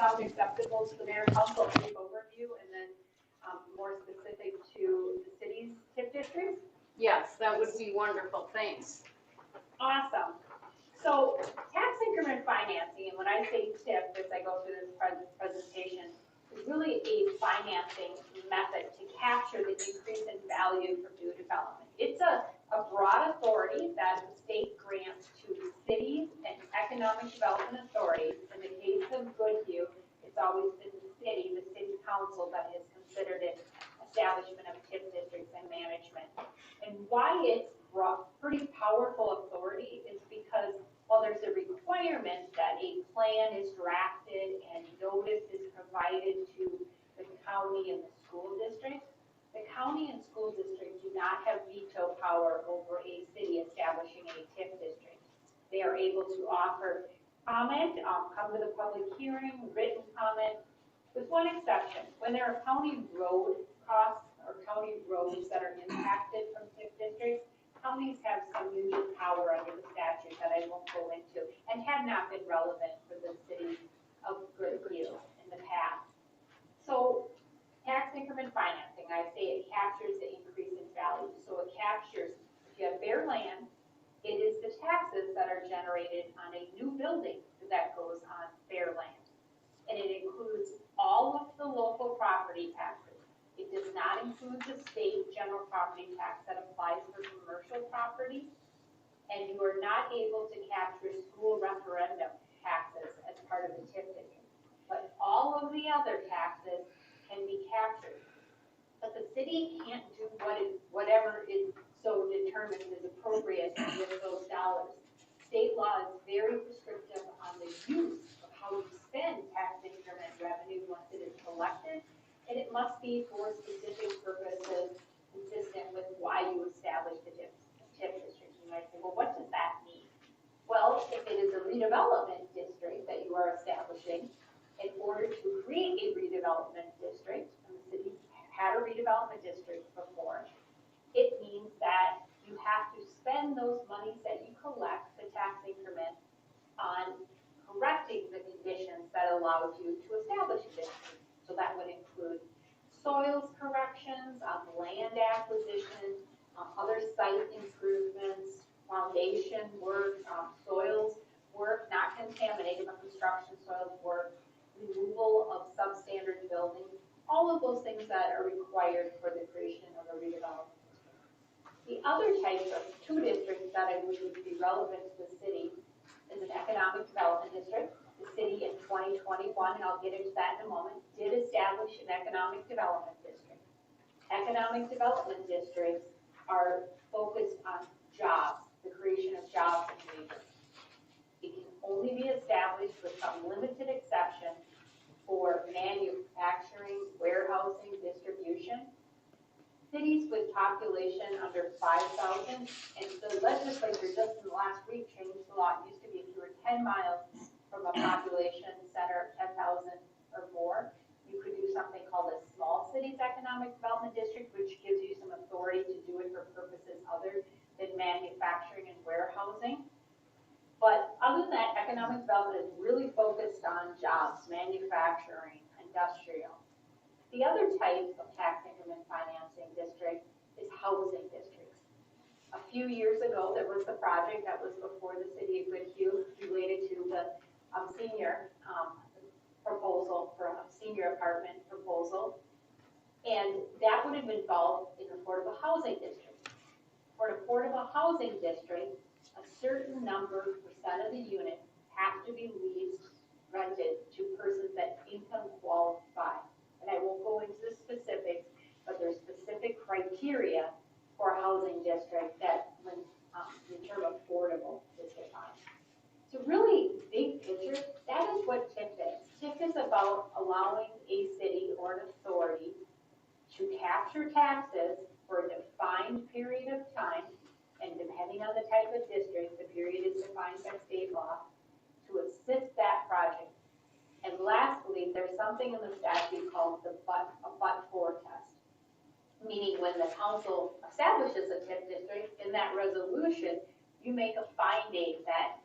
sound acceptable to the mayor and council, a brief overview, and then more specific to the city's TIF districts? Yes, that would be wonderful, thanks. Awesome. So tax increment financing, and when I say TIF, as I go through this presentation, is really a financing method to capture the increase in value from new development. It's a broad authority that the state grants to cities and economic development authorities. In the case of Goodhue, it's always been the city council that has considered it establishment of TIF districts and management. And why it's pretty powerful authority is because while there's a requirement that a plan is drafted and notice is provided to the county and the school district, the county and school district do not have veto power over a city establishing a TIF district. They are able to offer comment, come to the public hearing, written comment, with one exception. When there are county road costs or county roads that are impacted from TIF districts, counties have some unique power under the statute that I won't go into and have not been relevant for the city of Goodhue in the past. So tax increment financing, I say it captures the increase in value. So it captures, if you have bare land, it is the taxes that are generated on a new building that goes on bare land. And it includes all of the local property taxes. It does not include the state general property tax that applies for commercial property. And you are not able to capture school referendum taxes as part of the TIF district. But all of the other taxes can be captured. But the city can't do whatever is so determined is appropriate with those dollars. State law is very prescriptive on the use of how you spend tax increment revenue once it is collected, and it must be for specific purposes consistent with why you established the TIF district. You might say, well, what does that mean? Well, if it is a redevelopment district that you are establishing, in order to create a redevelopment district, and the city had a redevelopment district before, it means that you have to spend those monies that you collect, the tax increment, on correcting the conditions that allowed you to establish a district. So that would include soils corrections, land acquisition, other site improvements, foundation work, soils work, not contaminated, but construction soils work, removal of substandard buildings, all of those things that are required for the creation of a redevelopment district. The other type of two districts that I believe would be relevant to the city is an economic development district. The city in 2021, and I'll get into that in a moment, did establish an economic development district. Economic development districts are focused on jobs, the creation of jobs in the region. It can only be established with some limited exception for manufacturing, warehousing, distribution. Cities with population under 5,000, and the legislature just in the last week changed the law. It used to be if you were 10 miles from a population center, 10,000 or more, you could do something called a small cities economic development district, which gives you some authority to do it for purposes other than manufacturing and warehousing. But other than that, economic development is really focused on jobs, manufacturing, industrial. The other type of tax increment financing district is housing districts. A few years ago, there was a project that was before the city of Goodhue related to the senior proposal for a senior apartment proposal. And that would have involved an affordable housing district. For an affordable housing district, a certain number percent of the units have to be leased, rented to persons that income qualify. And I won't go into the specifics, but there's specific criteria for a housing district that when the term affordable is defined. So really, big picture, that is what TIF is. TIF is about allowing a city or an authority to capture taxes for a defined period of time, and depending on the type of district, the period is defined by state law, to assist that project. And lastly, there's something in the statute called a but-for test, meaning when the council establishes a TIF district, in that resolution, you make a finding that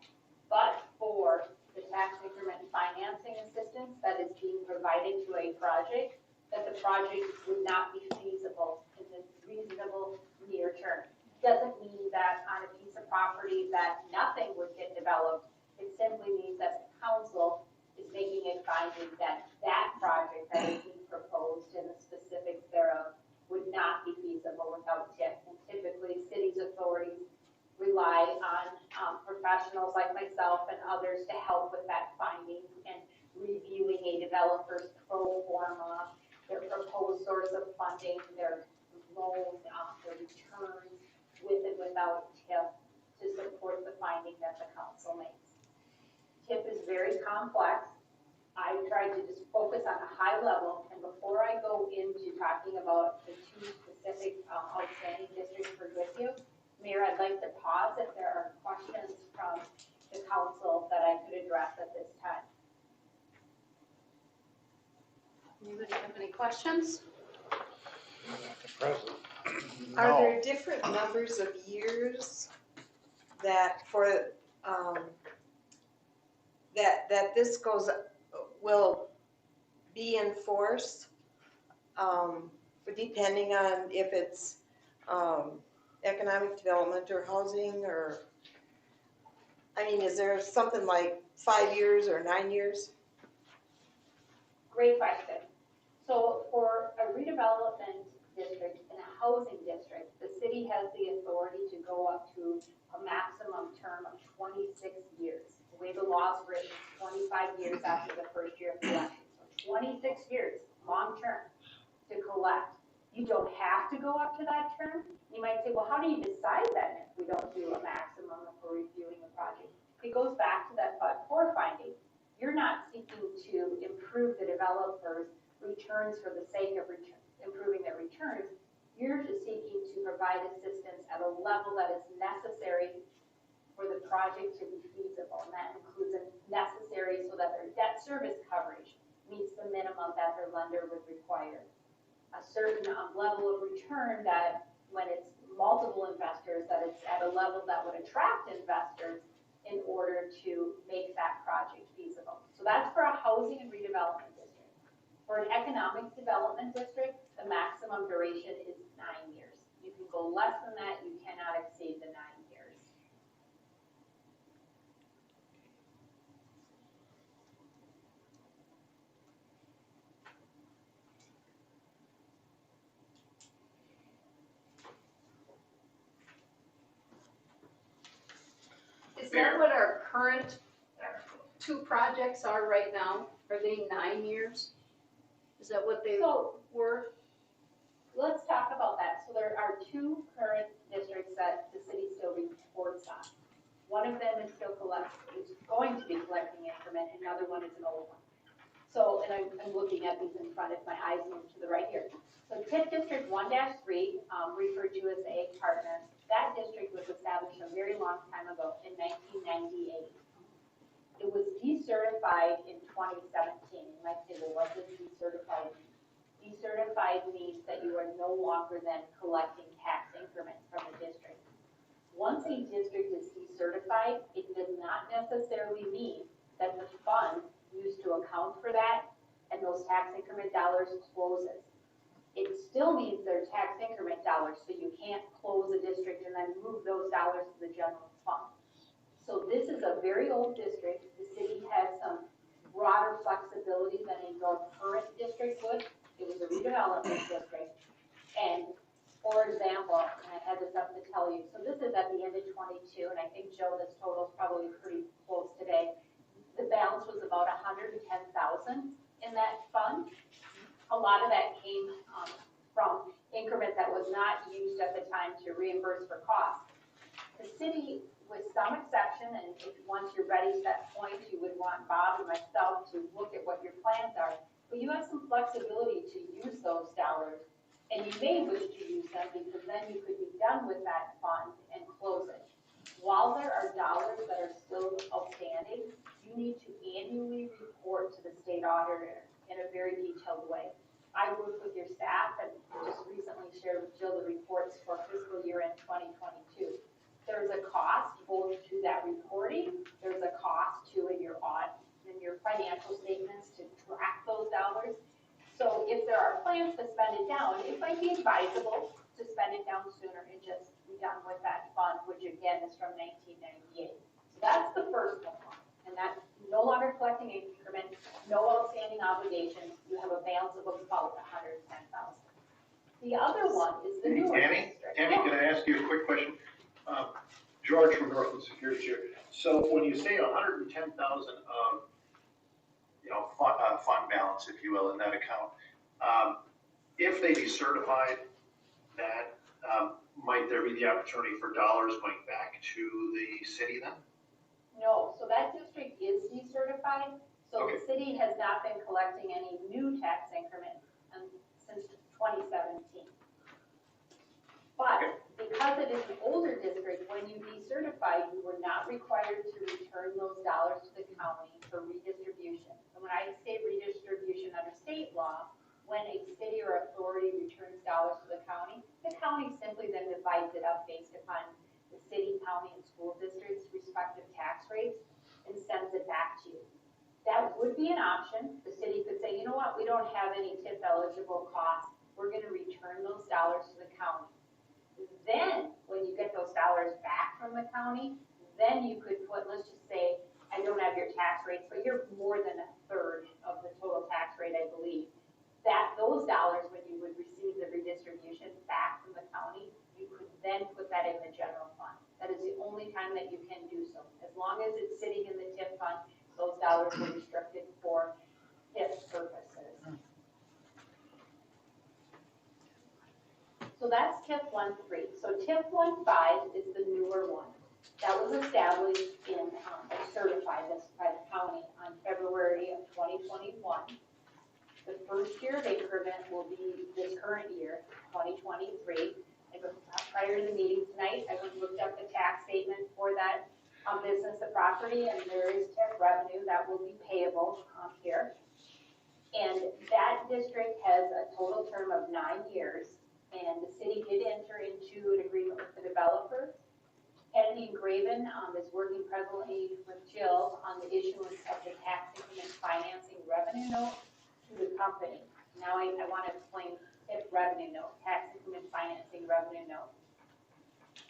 but for the tax increment financing assistance that is being provided to a project, that the project would not be feasible in the reasonable near term. Doesn't mean that on a piece of property that nothing would get developed. It simply means that the council is making a finding that that project that is being proposed and the specifics thereof would not be feasible without TIF. And typically, cities' authorities rely on professionals like myself and others to help with that finding and reviewing a developer's pro forma, their proposed source of funding, their loan, their returns with and without TIF to support the finding that the council makes. TIF is very complex. I tried to just focus on a high level, and before I go into talking about the two specific outstanding districts for Goodhue, Mayor, I'd like to pause if there are questions from the council that I could address at this time. Anybody have any questions? Not the present. Are No. there different numbers of years that for, that this will be in force? Depending on if it's, economic development or housing or, I mean, is there something like 5 years or 9 years? Great question. So for a redevelopment district and a housing district, the city has the authority to go up to a maximum term of 26 years. The way the law is written, 25 years after the first year of collection. So 26 years, long term, to collect. You don't have to go up to that term. You might say, well, how do you decide that if we don't do a maximum if we're reviewing a project? It goes back to that but-for finding. You're not seeking to improve the developer's returns for the sake of improving their returns. You're just seeking to provide assistance at a level that is necessary for the project to be feasible. And that includes necessary so that their debt service coverage meets the minimum that their lender would require. A certain level of return that when it's multiple investors, that it's at a level that would attract investors in order to make that project feasible. So that's for a housing and redevelopment district. For an economic development district, the maximum duration is 9 years. You can go less than that, you cannot exceed the 9 years. Is that what our current two projects are right now? Are they 9 years? Is that what they So were? let's talk about that. So there are two current districts that the city still reports on. One of them is going to be collecting increment, and another one is an old one. So, and I'm looking at these in front if my eyes move to the right here. So TIF District 1-3, referred to as the Egg Partner, that district was established a very long time ago in 1998. It was decertified in 2017. You might say, well, what does decertified mean? Decertified means that you are no longer then collecting tax increments from the district. Once a district is decertified, it does not necessarily mean that the fund used to account for that and those tax increment dollars closes. It still means they're tax increment dollars, so you can't close a district and then move those dollars to the general fund. So this is a very old district. The city has some broader flexibility than a current district would. It was a redevelopment district. And for example, and I had this up to tell you, so this is at the end of 22, and I think, Joe, this total is probably pretty close today. The balance was about 110,000 in that fund. A lot of that came from increment that was not used at the time to reimburse for costs. The city, with some exception, and if once you're ready to that point, you would want Bob and myself to look at what your plans are. But you have some flexibility to use those dollars, and you may wish to use them because then you could be done with that fund and close it. While there are dollars that are still outstanding, you need to annually report to the state auditor in a very detailed way. I work with your staff and just recently shared with Jill the reports for fiscal year end 2022. There's a cost both to that reporting, there's a cost to in your advisable to spend it down sooner and just be done with that fund, which again is from 1998. So that's the first one, and that's no longer collecting increment, no outstanding obligations. You have a balance of about 110,000. The other one is the newer district. Tammy, can I ask you a quick question? George from Northland Securities here. So when you say 110,000 of, fund balance, if you will, in that account, if they decertified that, might there be the opportunity for dollars going back to the city then? No, so that district is decertified, so the Okay. city has not been collecting any new tax increment since 2017. But because it is an older district, when you decertify, you were not required to return those dollars to the county for redistribution. And when I say redistribution under state law, when a city or authority returns dollars to the county simply then divides it up based upon the city, county, and school districts' respective tax rates and sends it back to you. That would be an option. The city could say, you know what, we don't have any TIF eligible costs. We're gonna return those dollars to the county. Then, when you get those dollars back from the county, then you could put, let's just say, I don't have your tax rates, but you're more than a third of the total tax rate, I believe. Those dollars, when you would receive the redistribution back from the county, you could then put that in the general fund. That is the only time that you can do so. As long as it's sitting in the TIF fund, those dollars were restricted for TIF purposes. So that's TIF 1.3. So TIF 1.5 is the newer one. That was established and certified by the county on February of 2021. The first year of increment will be this current year, 2023. Prior to the meeting tonight, I went and looked up the tax statement for that business of property, and there is TIF revenue that will be payable here. And that district has a total term of 9 years, and the city did enter into an agreement with the developer. Kennedy and Graven is working presently with Jill on the issuance of the tax increment financing revenue note to the company. Now I want to explain TIF revenue note, tax increment financing revenue note.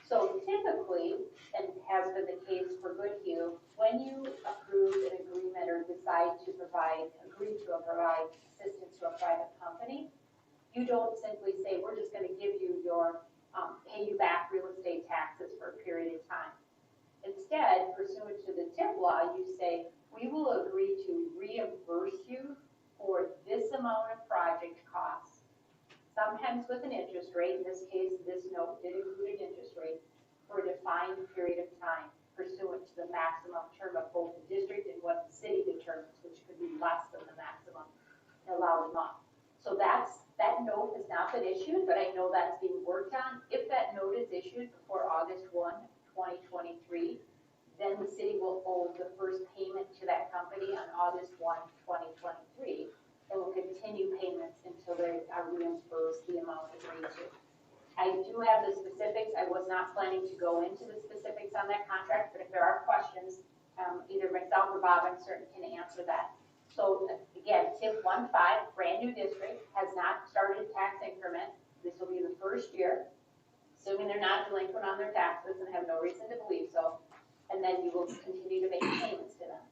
So typically, and has been the case for Goodhue, when you approve an agreement or decide to agree to provide assistance to a private company, you don't simply say, we're just going to give you your, pay you back real estate taxes for a period of time. Instead, pursuant to the TIF law, you say, we will agree to reimburse you for this amount of project costs, sometimes with an interest rate. In this case, this note did include an interest rate for a defined period of time pursuant to the maximum term of both the district and what the city determines, which could be less than the maximum allowed amount. So that note has not been issued, but I know that's being worked on. If that note is issued before August 1, 2023, then the city will owe the first payment to that company on August 1, 2023, and will continue payments until they are reimbursed the amount agreed to. I do have the specifics. I was not planning to go into the specifics on that contract, but if there are questions, either myself or Bob, I'm certain can answer that. So again, TIF 1.5, brand new district, has not started tax increment. This will be the first year, assuming they're not delinquent on their taxes and have no reason to believe so. And then you will continue to make payments to them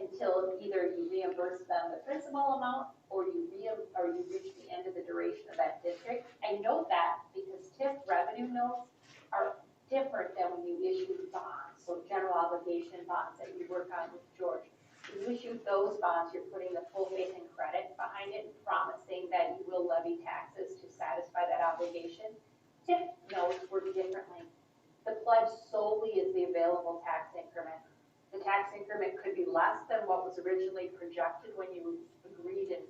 until either you reimburse them the principal amount or you reach the end of the duration of that district. I note that because TIF revenue notes are different than when you issue bonds, so general obligation bonds that you work on with George. When you issue those bonds, you're putting the full faith and credit behind it, promising that you will levy taxes to satisfy that obligation. TIF notes work differently. The pledge solely is the available tax increment. The tax increment could be less than what was originally projected when you agreed and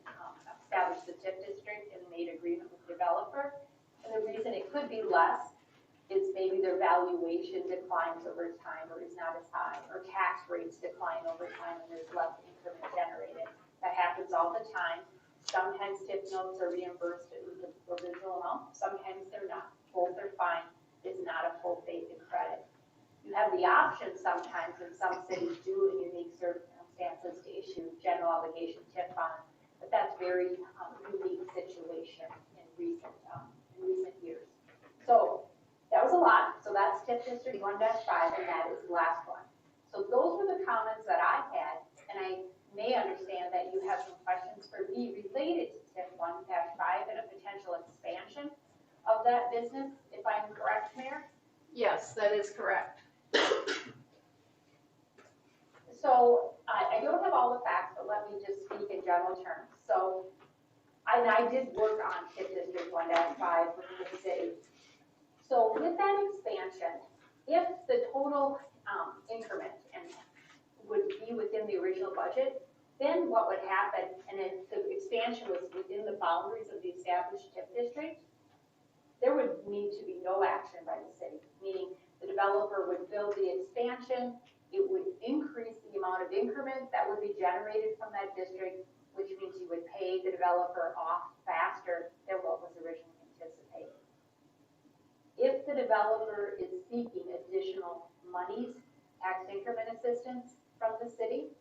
established the TIF district and made agreement with the developer. And the reason it could be less is maybe their valuation declines over time or is not as high, or tax rates decline over time and there's less increment generated. That happens all the time. Sometimes TIF notes are reimbursed at the original amount, sometimes they're not. Both are fine. Is not a full faith and credit. You have the option sometimes, and some cities do in unique circumstances, to issue general obligation TIF bonds, but that's very unique situation in recent recent years. So that was a lot, so that's TIF District 1-5, and that is the last one. So those were the comments that I had, and I may understand that you have some questions for me related to TIF 1-5 and a potential expansion of that business, if I'm correct, Mayor? Yes, that is correct. So I don't have all the facts, but let me just speak in general terms. So I did work on TIF District 1-5 with the city. So with that expansion, if the total increment and would be within the original budget, then what would happen, and if the expansion was within the boundaries of the established TIF district, there would need to be no action by the city, meaning the developer would build the expansion, it would increase the amount of increment that would be generated from that district, which means you would pay the developer off faster than what was originally anticipated. If the developer is seeking additional monies, tax increment assistance from the city,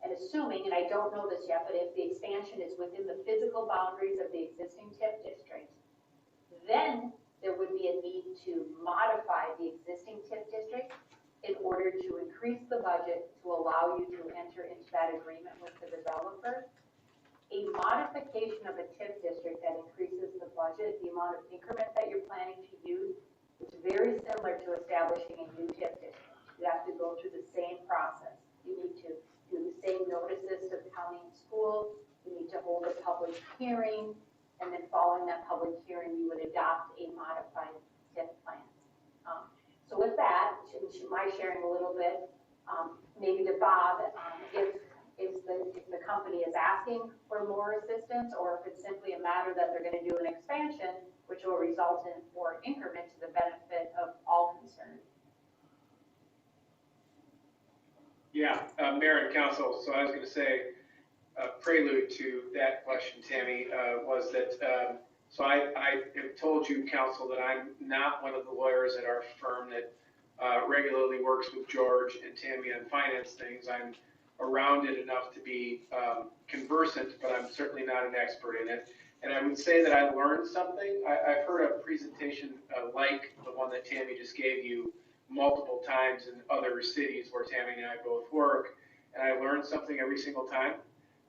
and assuming, and I don't know this yet, but if the expansion is within the physical boundaries of the existing TIF district, then there would be a need to modify the existing TIF district in order to increase the budget to allow you to enter into that agreement with the developer. A modification of a TIF district that increases the budget, the amount of increment that you're planning to use, is very similar to establishing a new TIF district. You have to go through the same process. You need to do the same notices to the county and schools. You need to hold a public hearing, and then following that public hearing, you would adopt a modified TIF plan. So with that, my sharing a little bit, maybe to Bob, if the company is asking for more assistance, or if it's simply a matter that they're going to do an expansion, which will result in more increment to the benefit of all concerned. Yeah, Mayor and Council, so I was going to say, prelude to that question, Tammy, was that, so I have told you, Council, that I'm not one of the lawyers at our firm that regularly works with George and Tammy on finance things. I'm around it enough to be conversant, but I'm certainly not an expert in it. And I would say that I learned something. I've heard a presentation like the one that Tammy just gave you multiple times in other cities where Tammy and I both work, and I learned something every single time.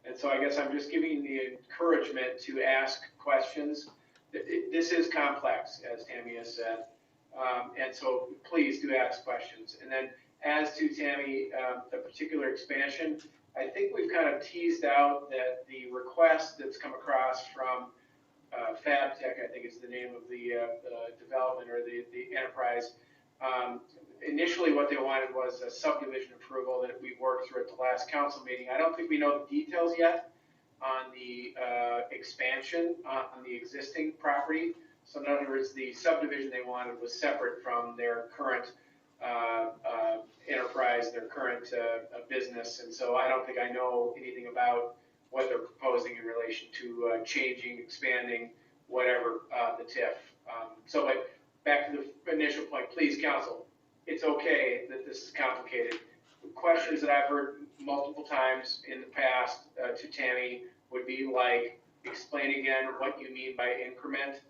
And so I guess I'm just giving you the encouragement to ask questions. This is complex, as Tammy has said, and so please do ask questions. And then as to Tammy, the particular expansion, I think we've kind of teased out that the request that's come across from FabTech, I think is the name of the development or the enterprise. Initially what they wanted was a subdivision approval that we worked through at the last council meeting. I don't think we know the details yet on the expansion on the existing property. So in other words, the subdivision they wanted was separate from their current enterprise, their current business. And so I don't think I know anything about what they're proposing in relation to changing, expanding, whatever the TIF. But back to the initial point, please, Council, it's okay that this is complicated. Questions that I've heard multiple times in the past to Tammy would be like, explain again what you mean by increment,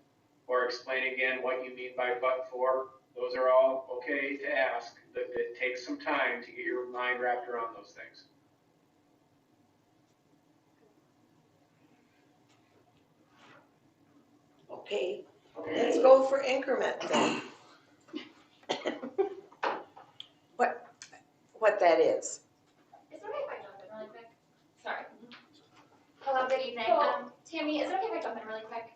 or explain again what you mean by but for. Those are all okay to ask. It takes some time to get your mind wrapped around those things. Okay, let's go for increment then. What that is. Is it okay if I jump in really quick? Sorry. Hello, good evening. Tammy, is it okay if I jump in really quick?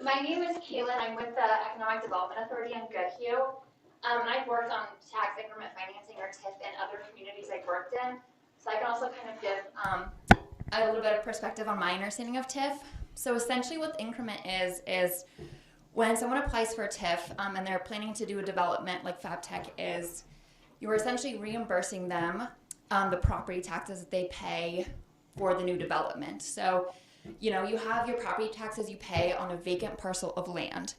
My name is Kayla, and I'm with the Economic Development Authority in Goodhue. I've worked on tax increment financing, or TIF, in other communities I've worked in. So I can also kind of give a little bit of perspective on my understanding of TIF. So essentially what the increment is when someone applies for a TIF and they're planning to do a development like FabTech is, you're essentially reimbursing them the property taxes that they pay for the new development. So, you know, you have your property taxes you pay on a vacant parcel of land.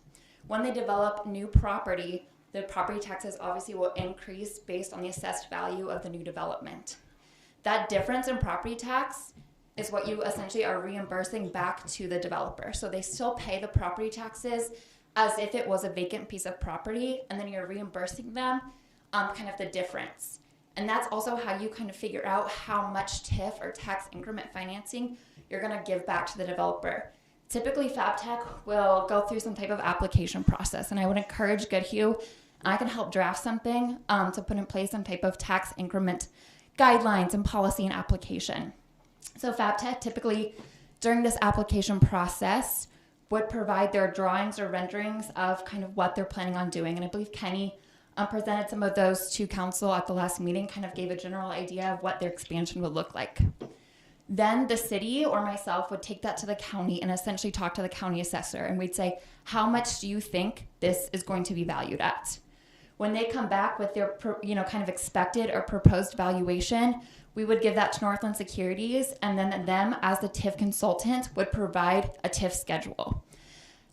When they develop new property, the property taxes obviously will increase based on the assessed value of the new development. That difference in property tax is what you essentially are reimbursing back to the developer. So they still pay the property taxes as if it was a vacant piece of property, and then you're reimbursing them kind of the difference. And that's also how you kind of figure out how much TIF or tax increment financing you're going to give back to the developer. Typically, FabTech will go through some type of application process, and I would encourage Goodhue, I can help draft something to put in place some type of tax increment guidelines and policy and application. So FabTech typically, during this application process, would provide their drawings or renderings of kind of what they're planning on doing. And I believe Kenny presented some of those to council at the last meeting, kind of gave a general idea of what their expansion would look like. Then the city or myself would take that to the county and essentially talk to the county assessor. And we'd say, how much do you think this is going to be valued at? When they come back with their, kind of expected or proposed valuation, we would give that to Northland Securities, and then them as the TIF consultant would provide a TIF schedule.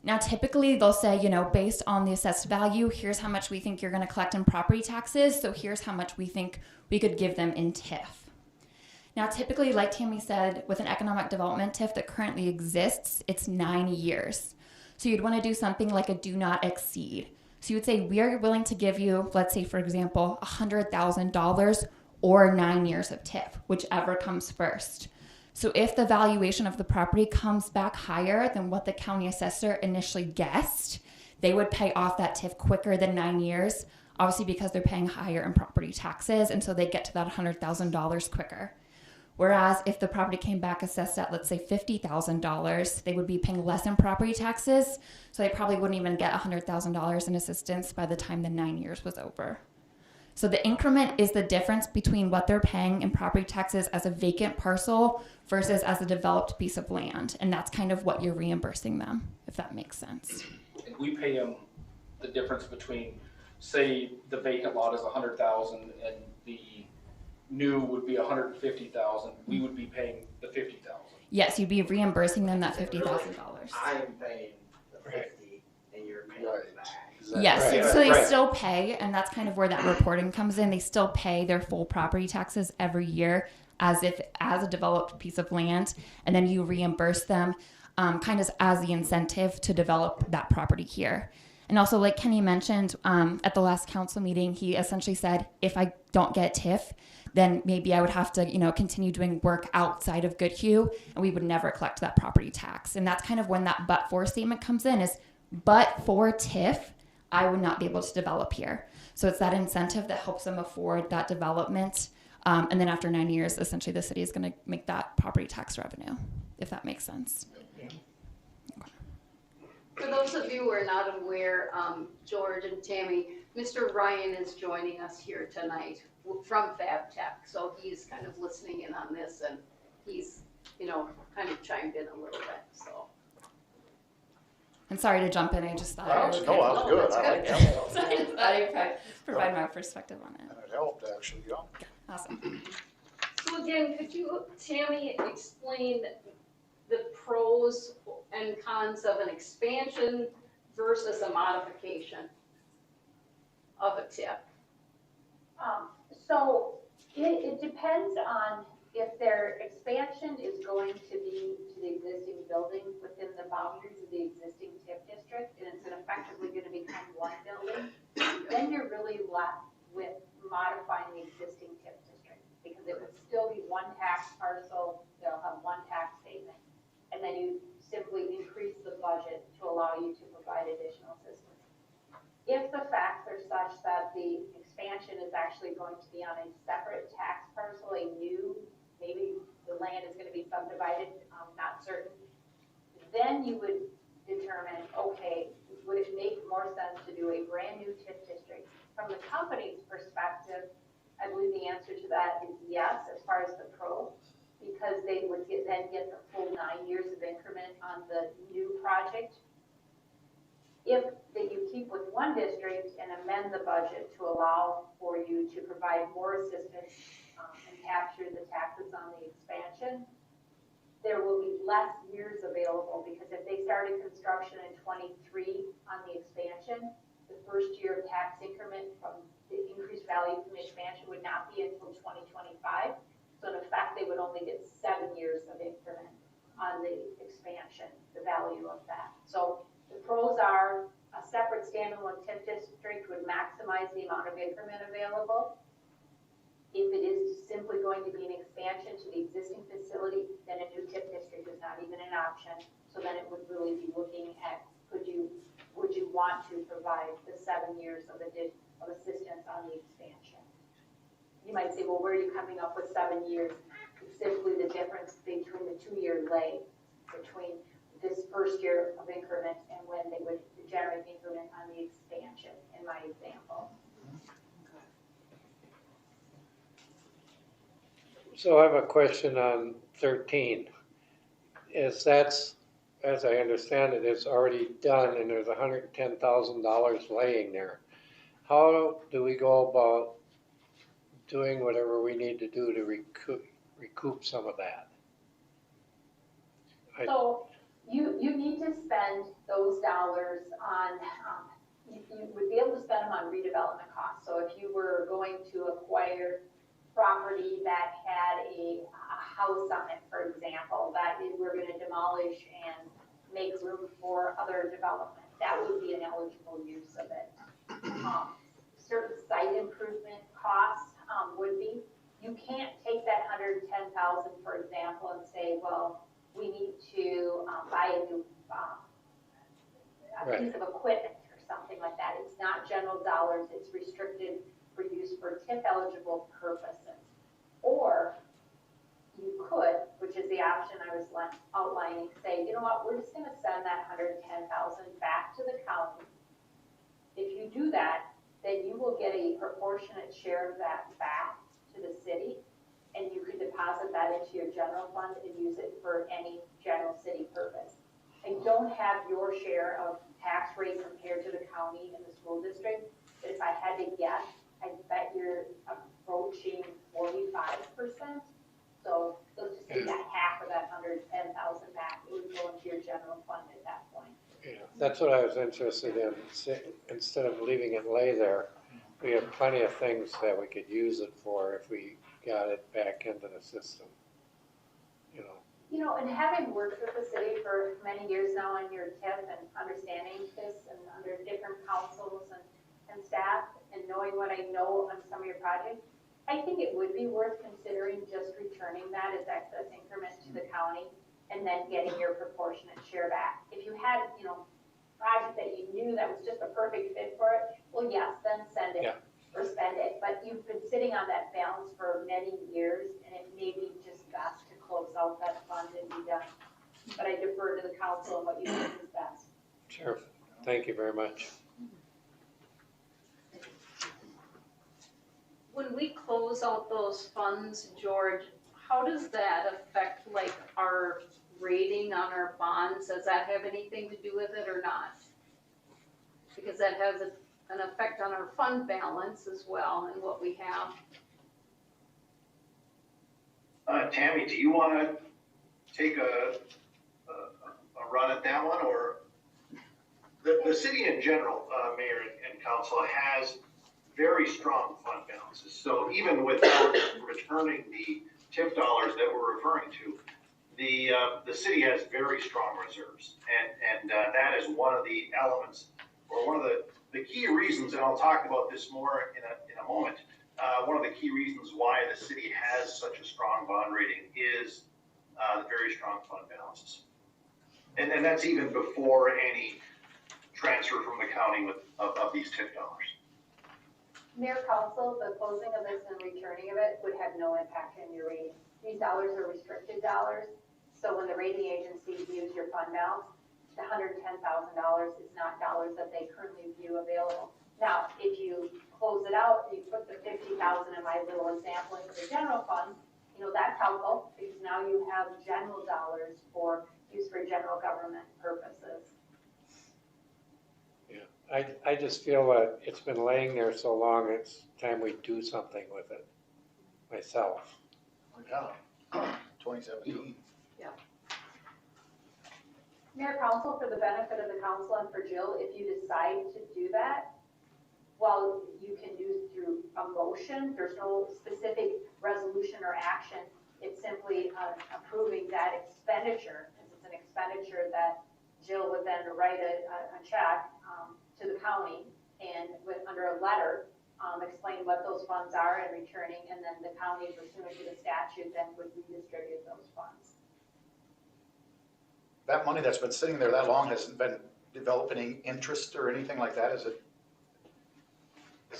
Now, typically they'll say, based on the assessed value, here's how much we think you're going to collect in property taxes. So here's how much we think we could give them in TIF. Now, typically, like Tammy said, with an economic development TIF that currently exists, it's 9 years. So you'd want to do something like a do not exceed. So you would say, we are willing to give you, let's say, for example, $100,000 or 9 years of TIF, whichever comes first. So if the valuation of the property comes back higher than what the county assessor initially guessed, they would pay off that TIF quicker than 9 years, obviously because they're paying higher in property taxes, and so they get to that $100,000 quicker. Whereas if the property came back assessed at, let's say, $50,000, they would be paying less in property taxes, so they probably wouldn't even get $100,000 in assistance by the time the 9 years was over. So the increment is the difference between what they're paying in property taxes as a vacant parcel versus as a developed piece of land, and that's kind of what you're reimbursing them, if that makes sense. And we pay them the difference between, say, the vacant lot is $100,000 and the new would be $150,000. We would be paying the $50,000. Yes, you'd be reimbursing them that $50,000. I'm paying the 50 and you're paying it back. Yes, Right. so they Right. still pay, and that's kind of where that reporting comes in. They still pay their full property taxes every year as a developed piece of land, and then you reimburse them kind of as the incentive to develop that property here. And also, like Kenny mentioned at the last council meeting, he essentially said, if I don't get TIF, then maybe I would have to, continue doing work outside of Goodhue, and we would never collect that property tax. And that's kind of when that but-for statement comes in is, but for TIF, I would not be able to develop here. So it's that incentive that helps them afford that development. And then after 9 years, essentially the city is going to make that property tax revenue, if that makes sense. For those of you who are not aware, George and Tammy, Mr. Ryan is joining us here tonight from FabTech. So he's kind of listening in on this, and he's, kind of chimed in a little bit, so. And sorry to jump in, I just thought That was good. I like that. So I just thought I would provide my perspective on it. And it helped, actually, yeah. Awesome. So again, could you, Tammy, explain the pros and cons of an expansion versus a modification of a TIF? So it depends on if their expansion is going to be to the existing building within the boundaries of the existing TIF district, and it's effectively going to become one building, then you're really left with modifying the existing TIF district, because it would still be one tax parcel, they'll have one tax statement, and then you simply increase the budget to allow you to provide additional assistance. If the facts are such that the expansion is actually going to be on a separate tax parcel, maybe the land is going to be subdivided, not certain, then you would determine, okay, would it make more sense to do a brand new TIF district? From the company's perspective, I believe the answer to that is yes, as far as the pro, because they would then get the full 9 years of increment on the new project. If you keep with one district and amend the budget to allow for you to provide more assistance and capture the taxes on the expansion, there will be less years available, because if they started construction in 23 on the expansion, the first year of tax increment from the increased value from the expansion would not be until 2025. So in effect, they would only get 7 7 years of increment on the expansion, the value of that. So the pros are a separate standalone TIF district would maximize the amount of increment available. If it is simply going to be an expansion to the existing facility, then a new TIF district is not even an option. So then it would really be looking at, would you want to provide the 7 years of assistance on the expansion? You might say, well, where are you coming up with 7 years? It's simply the difference between the 2-year lag between this first year of increment and when they would generate increment on the expansion, in my example. So I have a question on 13. Is that's, as I understand it, it's already done and there's $110,000 laying there. How do we go about doing whatever we need to do to recoup some of that? So you need to spend those dollars on, you would be able to spend them on redevelopment costs. So if you were going to acquire property that had a house on it, for example, that we're going to demolish and make room for other development, that would be an eligible use of it. Certain site improvement costs would be. You can't take that $110,000, for example, and say, well, we need to buy a new piece of equipment or something like that. It's not general dollars. It's restricted for use for TIF eligible purposes. Or you could, which is the option I was outlining, say, you know what, we're just going to send that $110,000 back to the county. If you do that, then you will get a proportionate share of that back to the city, and you can deposit that into your general fund and use it for any general city purpose. I don't have your share of tax rate compared to the county and the school district, but if I had to guess, I bet you're approaching 45%. So let's just do that half of that $110,000 back. It would go into your general fund at that point. Yeah, that's what I was interested in. Instead of leaving it lay there, we have plenty of things that we could use it for if we got it back into the system. You know, and having worked with the city for many years now on your TIF and understanding this and under different councils and staff and knowing what I know on some of your projects, I think it would be worth considering just returning that as excess increment to the county and then getting your proportionate share back. If you had, project that you knew that was just a perfect fit for it, well, yes, then send it or spend it. But you've been sitting on that balance for many years, and it may be just best to close out that fund and be done. But I defer to the council on what you think is best. Sure. Thank you very much. When we close out those funds, George, how does that affect like our rating on our bonds? Does that have anything to do with it or not? Because that has an effect on our fund balance as well and what we have. Tammy, do you want to take a run at that one, or the city in general, mayor and council, has very strong fund balances. So even without returning the TIF dollars that we're referring to, the city has very strong reserves, and that is one of the elements, or one of the key reasons, and I'll talk about this more in a moment. One of the key reasons why the city has such a strong bond rating is the very strong fund balances, and that's even before any transfer from the county of these TIF dollars. Mayor, council, the closing of this and returning of it would have no impact on your rating. These dollars are restricted dollars, so when the rating agency views your fund balance, the $110,000 is not dollars that they currently view available. Now, if you close it out, you put the $50,000 in my little example into the general fund, that's helpful because now you have general dollars for use for general government purposes. Yeah, I just feel that it's been laying there so long, it's time we do something with it myself. Yeah, 2017. Mayor, council, for the benefit of the council and for Jill, if you decide to do that, well, you can do through a motion. There's no specific resolution or action It's simply approving that expenditure, because it's an expenditure that Jill would then write a check to the county and under a letter, explain what those funds are and returning, and then the county, pursuant to the statute, then would redistribute those funds. That money that's been sitting there that long hasn't been developing any interest or anything like that, is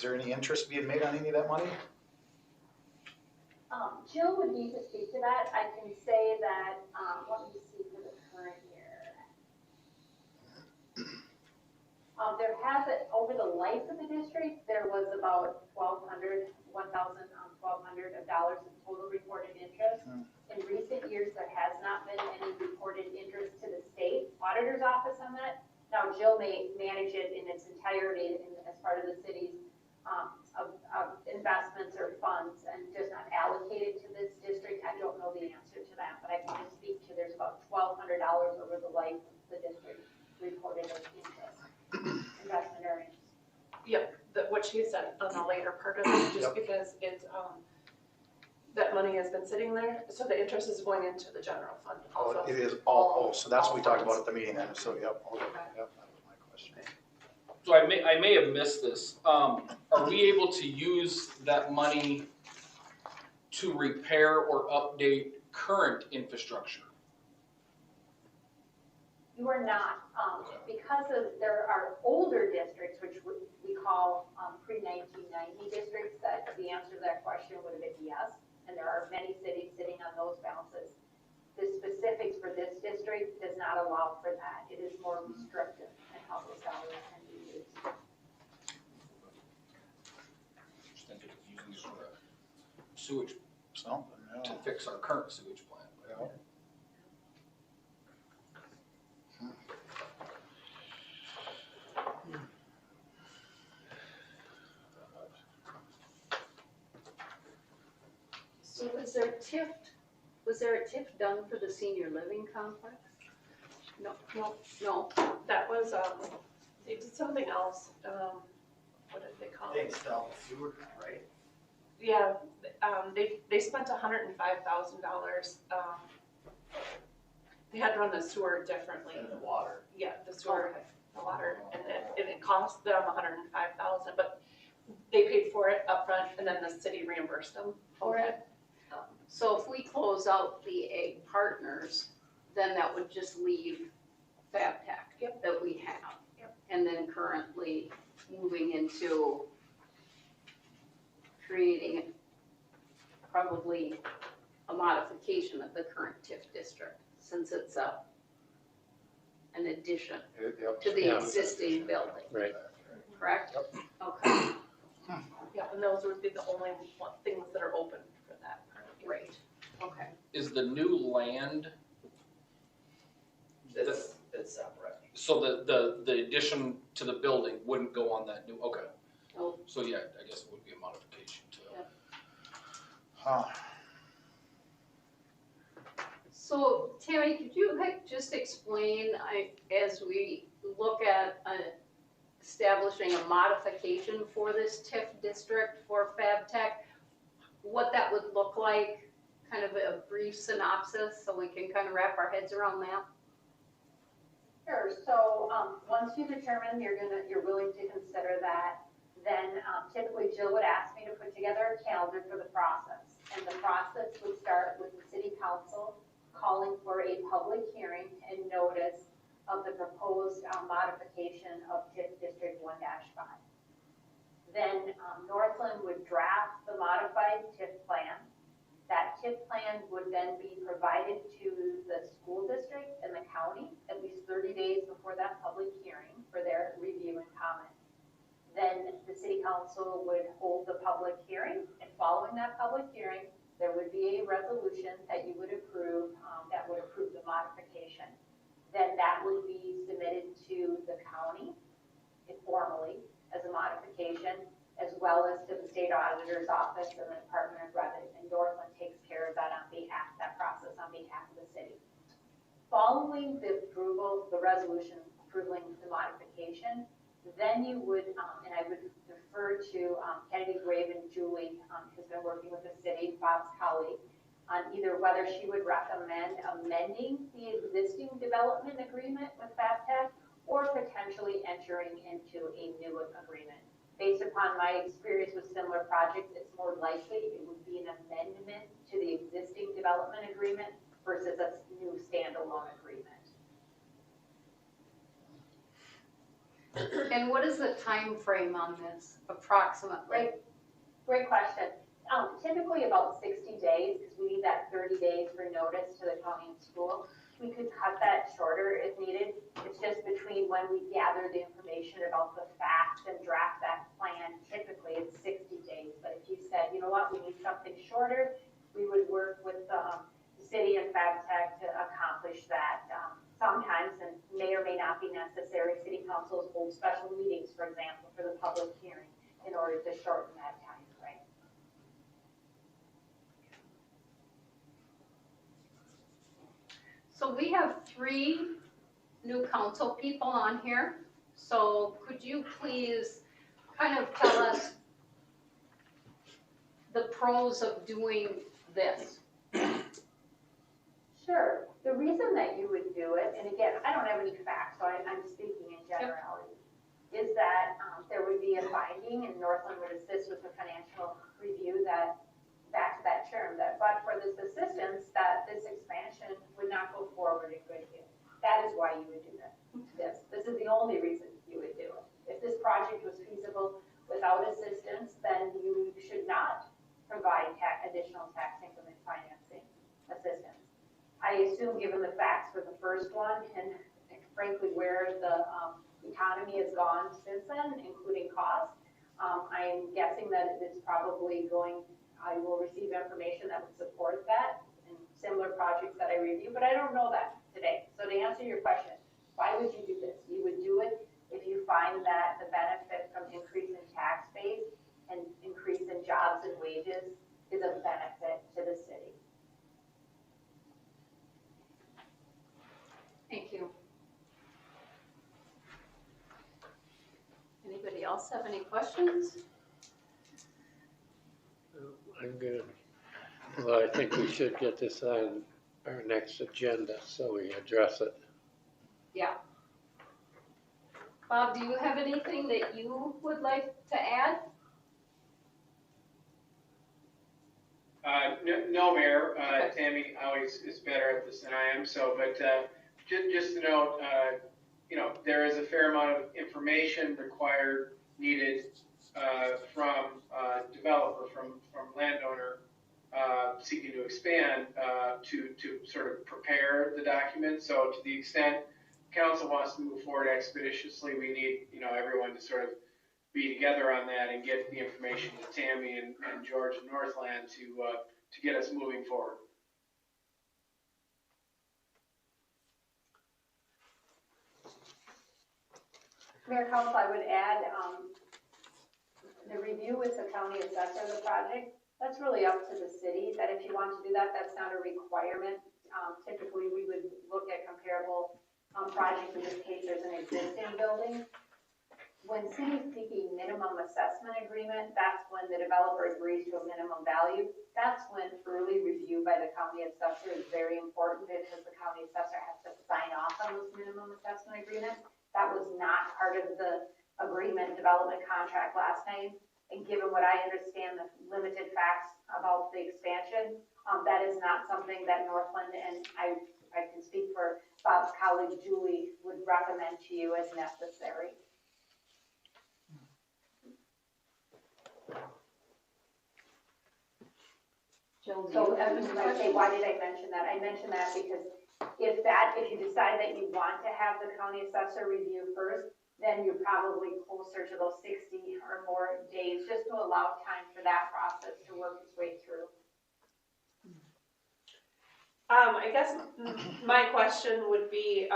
there any interest being made on any of that money? Jill would need to speak to that. I can say that, let me see for the current year. There has, over the life of the district, there was about $1,200 of dollars in total reported interest. In recent years, there has not been any reported interest to the state auditor's office on that. Now, Jill may manage it in its entirety as part of the city's of investments or funds and just not allocated to this district. I don't know the answer to that, but I can just speak to there's about $1,200 over the life of the district reported as interest, investment earnings. Yep, what she said on the later part of it, just because it's, that money has been sitting there, so the interest is going into the general fund. Oh, it is, so that's what we talked about at the meeting then, so, yep, okay, yep, that was my question. So I may have missed this. Are we able to use that money to repair or update current infrastructure? You are not, because there are older districts, which we call pre-1990 districts, that the answer to that question would have been yes, and there are many cities sitting on those balances. The specifics for this district does not allow for that. It is more restrictive in how those dollars can be used. Just thinking of using this for a sewage, Something, to yeah. fix our current sewage plant. Yeah. So was there a TIF done for the senior living complex? No, No, that was, they did something else, what did they call They it? installed sewer, right? Yeah, they spent $105,000, they had to run the sewer differently. And the water. Yeah, the sewer, the water, and it cost them $105,000, but they paid for it upfront, and then the city reimbursed them for it. so if we close out the Ag Partners, then that would just leave FabTech that we have. Yep. And then currently moving into creating probably a modification of the current TIF district, since it's an addition Yep. to the Yeah. existing building, Right. correct? Okay, Yeah, and those would be the only things that are open for that. great, okay. Is the new land, It's separate. so the addition to the building wouldn't go on that new, okay. Nope. So yeah, I guess it would be a modification to. Huh. So Tammy, could you just explain, as we look at establishing a modification for this TIF district for FabTech, what that would look like, kind of a brief synopsis, so we can kind of wrap our heads around that? Sure, so, once you determine you're willing to consider that, then typically Jill would ask me to put together a calendar for the process. And the process would start with the city council calling for a public hearing and notice of the proposed modification of TIF District 1-5. Then Northland would draft the modified TIF plan. That TIF plan would then be provided to the school district and the county at least 30 days before that public hearing for their review and comment. Then the city council would hold the public hearing, and following that public hearing, there would be a resolution that you would approve, that would approve the modification. Then that would be submitted to the county informally as a modification, as well as to the state auditor's office and the Department of Revenue. And Northland takes care of that that process on behalf of the city. Following the approval, the resolution approving the modification, then you would, and I would defer to Kennedy Grave and Julie, who's been working with the city, Bob's colleague. on either whether she would recommend amending the existing development agreement with FabTech or potentially entering into a new agreement. Based upon my experience with similar projects, it's more likely it would be an amendment to the existing development agreement versus a new standalone agreement. And what is the time frame on this approximately? Great question. Typically about 60 days, because we need that 30 days for notice to the county and school. We could cut that shorter if needed. It's just between when we gather the information about the facts and draft that plan. Typically it's 60 days, but if you said, you know what, we need something shorter, we would work with the city and FabTech to accomplish that. Sometimes, and may or may not be necessary, city councils hold special meetings, for example, for the public hearing in order to shorten that time frame. So we have 3 new council people on here. So could you please kind of tell us the pros of doing this? Sure. The reason that you would do it, and again, I don't have any facts, so I'm speaking in generality, is that there would be a finding and Northland would assist with the financial review that, back to that term, that but for this assistance, that this expansion would not go forward in Goodhue. That is why you would do that. This is the only reason you would do it. If this project was feasible without assistance, then you should not provide additional tax increment financing assistance. I assume, given the facts for the first one, and frankly where the economy has gone since then, including cost, I'm guessing that it's probably I will receive information that would support that in similar projects that I review, but I don't know that today. So to answer your question, why would you do this? You would do it if you find that the benefit from increase in tax base and increase in jobs and wages is a benefit to the city. Thank you. Anybody else have any questions? I'm good. Well, I think we should get this on our next agenda so we address it. Yeah. Bob, do you have anything that you would like to add? No, Mayor. Tammy always is better at this than I am. So, but just to note, there is a fair amount of information required, needed from developer, from landowner seeking to expand to sort of prepare the document. So, to the extent council wants to move forward expeditiously, we need everyone to sort of be together on that and get the information to Tammy and George and Northland to get us moving forward. Mayor, Council, I would add the review with the county assessor of the project. That's really up to the city. That if you want to do that, that's not a requirement. Typically, we would look at comparable projects. In this case, there's an existing building. When cities seek a minimum assessment agreement, that's when the developer agrees to a minimum value. That's when early review by the county assessor is very important because the county assessor has to sign off on those minimum assessment agreements. That was not part of the agreement development contract last time. And given what I understand, the limited facts about the expansion, that is not something that Northland, and I can speak for Bob's colleague Julie, would recommend to you as necessary. So I was going to say, why did I mention that? I mentioned that because if you decide that you want to have the county assessor review first, then you're probably closer to those 60 or more days, just to allow time for that process to work its way through. I guess my question would be,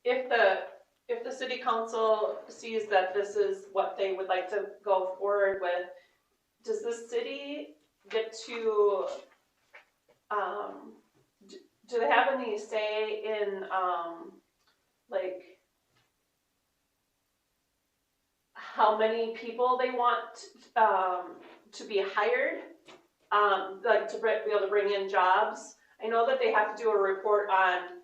if the city council sees that this is what they would like to go forward with, does the city get to, do they have any say in, like, how many people they want to be hired? like to be able to bring in jobs. I know that they have to do a report on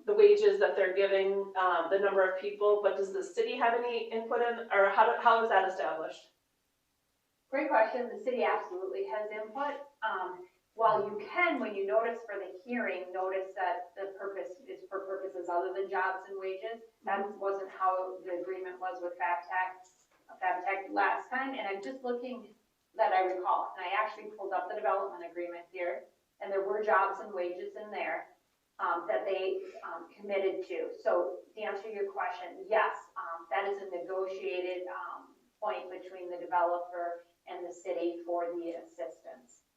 the wages that they're giving, the number of people, but does the city have any input in, or how is that established? Great question. The city absolutely has input. While you can, when you notice for the hearing, notice that the purpose is for purposes other than jobs and wages. That wasn't how the agreement was with FabTech last time. And I'm just looking that I recall, and I actually pulled up the development agreement here, and there were jobs and wages in there that they committed to. So to answer your question, yes, that is a negotiated point between the developer and the city for the assistance.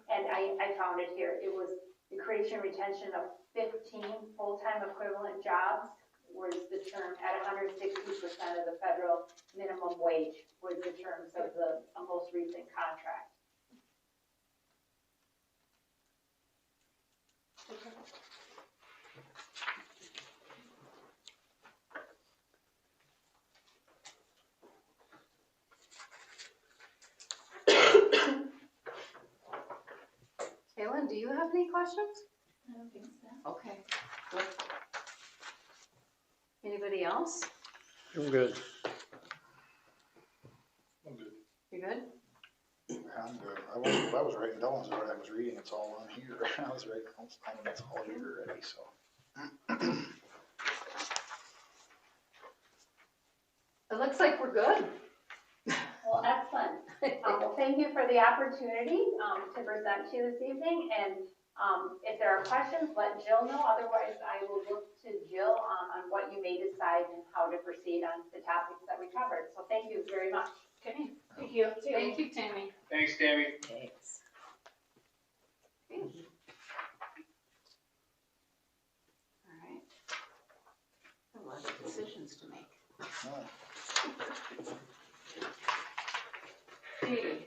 And I found it here. It was the creation and retention of 15 full-time equivalent jobs was the term at 160% of the federal minimum wage was the terms of the most recent contract. Kaylin, do you have any questions? I don't think so. Okay, good. Anybody else? I'm good. I'm good. You good? I'm good. I was writing down what I was reading, it's all on here. I was writing notes down, it's all here already, so. It looks like we're good. Well, excellent. Well, thank you for the opportunity to present to you this evening. And if there are questions, let Jill know. Otherwise, I will look to Jill on what you may decide and how to proceed on the topics that we covered. So thank you very much. Okay, thank you. Thank you, Tammy. Thanks, Tammy. Thanks. Okay. All right. A lot of decisions to make. Okay.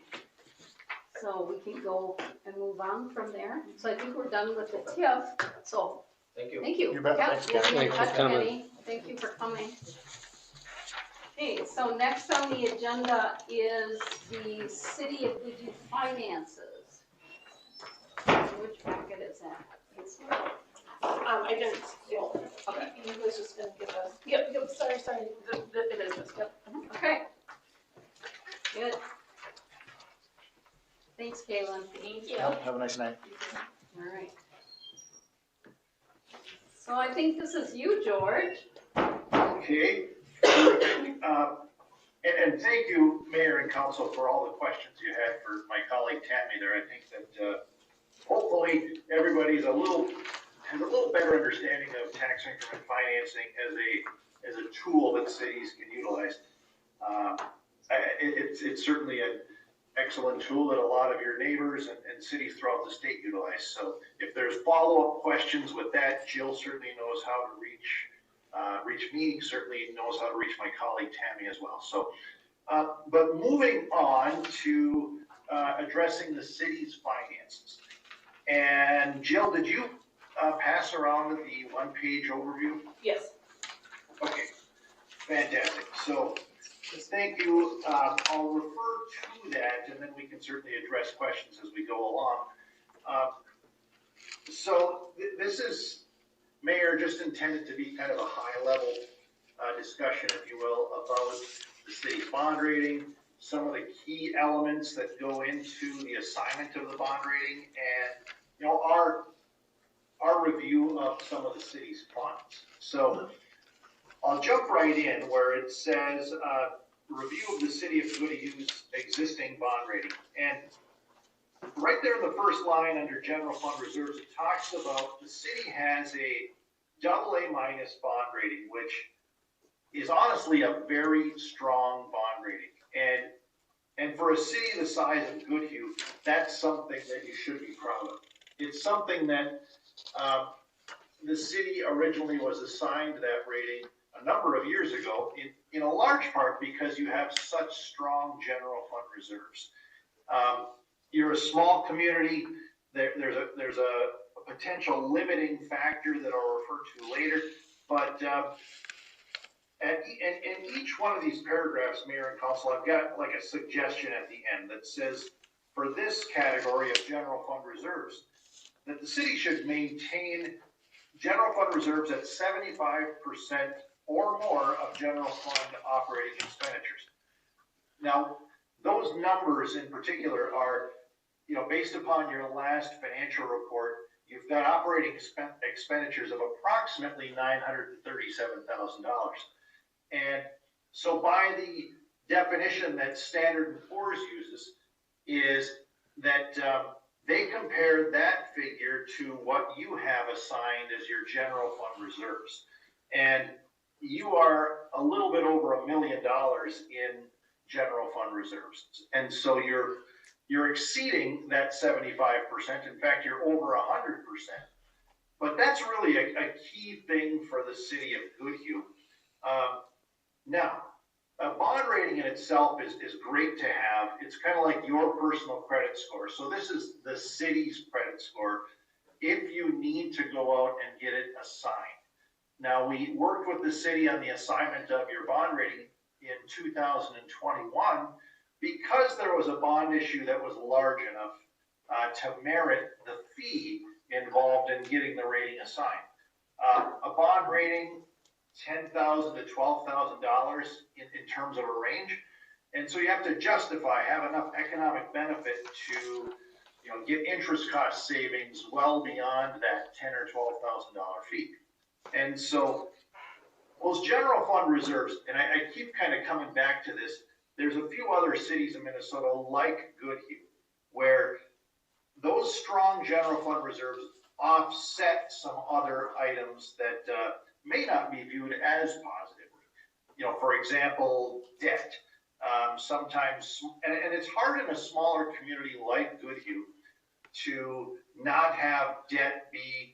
So we can go and move on from there. So I think we're done with the TIF. So Thank you. thank you. You bet. Yep, Thanks, we'll Kenny. be in Thanks for touch, coming. Kenny. Thank you for coming. Okay, so next on the agenda is the City of Goodhue finances. Which packet is that? This one? I didn't, okay, he was just gonna give us, yep, sorry, it is this, yep. Okay. Good. Thanks, Kaylin. Thank you. Have a nice night. All right. So I think this is you, George. Okay. And thank you, Mayor and Council, for all the questions you had for my colleague Tammy there. I think that hopefully everybody's has a little better understanding of tax increment financing as a tool that cities can utilize. It's certainly an excellent tool that a lot of your neighbors and cities throughout the state utilize. So if there's follow-up questions with that, Jill certainly knows how to reach me, certainly knows how to reach my colleague Tammy as well. So, but moving on to addressing the city's finances. And Jill, did you pass around the one-page overview? Yes. Okay, fantastic. So thank you. I'll refer to that, and then we can certainly address questions as we go along. So this is, Mayor, just intended to be kind of a high-level discussion, if you will, about the city's bond rating, some of the key elements that go into the assignment of the bond rating, and our review of some of the city's funds. So I'll jump right in where it says review of the City of Goodhue's existing bond rating. And right there in the first line under general fund reserves, it talks about the city has a AA- bond rating, which is honestly a very strong bond rating. And for a city the size of Goodhue, that's something that you should be proud of. It's something that the city originally was assigned that rating a number of years ago, in a large part because you have such strong general fund reserves. You're a small community. There's a potential limiting factor that I'll refer to later, but in each one of these paragraphs, Mayor and Council, I've got like a suggestion at the end that says, for this category of general fund reserves, that the city should maintain general fund reserves at 75% or more of general fund operating expenditures. Now, those numbers in particular are, based upon your last financial report, you've got operating expenditures of approximately $937,000. And so by the definition that Standard & Poor's uses is that they compare that figure to what you have assigned as your general fund reserves. And you are a little bit over $1 million in general fund reserves. And so you're exceeding that 75%. In fact, you're over 100%. But that's really a key thing for the city of Goodhue. Now, a bond rating in itself is great to have. It's kind of like your personal credit score. So this is the city's credit score if you need to go out and get it assigned. Now, we worked with the city on the assignment of your bond rating in 2021 because there was a bond issue that was large enough to merit the fee involved in getting the rating assigned. A bond rating, $10,000 to $12,000 in terms of a range. And so you have to justify, have enough economic benefit to, get interest cost savings well beyond that $10,000 or $12,000 fee. And so those general fund reserves, and I keep kind of coming back to this, there's a few other cities in Minnesota like Goodhue where those strong general fund reserves offset some other items that may not be viewed as positively. For example, debt. Sometimes, and it's hard in a smaller community like Goodhue to not have debt be,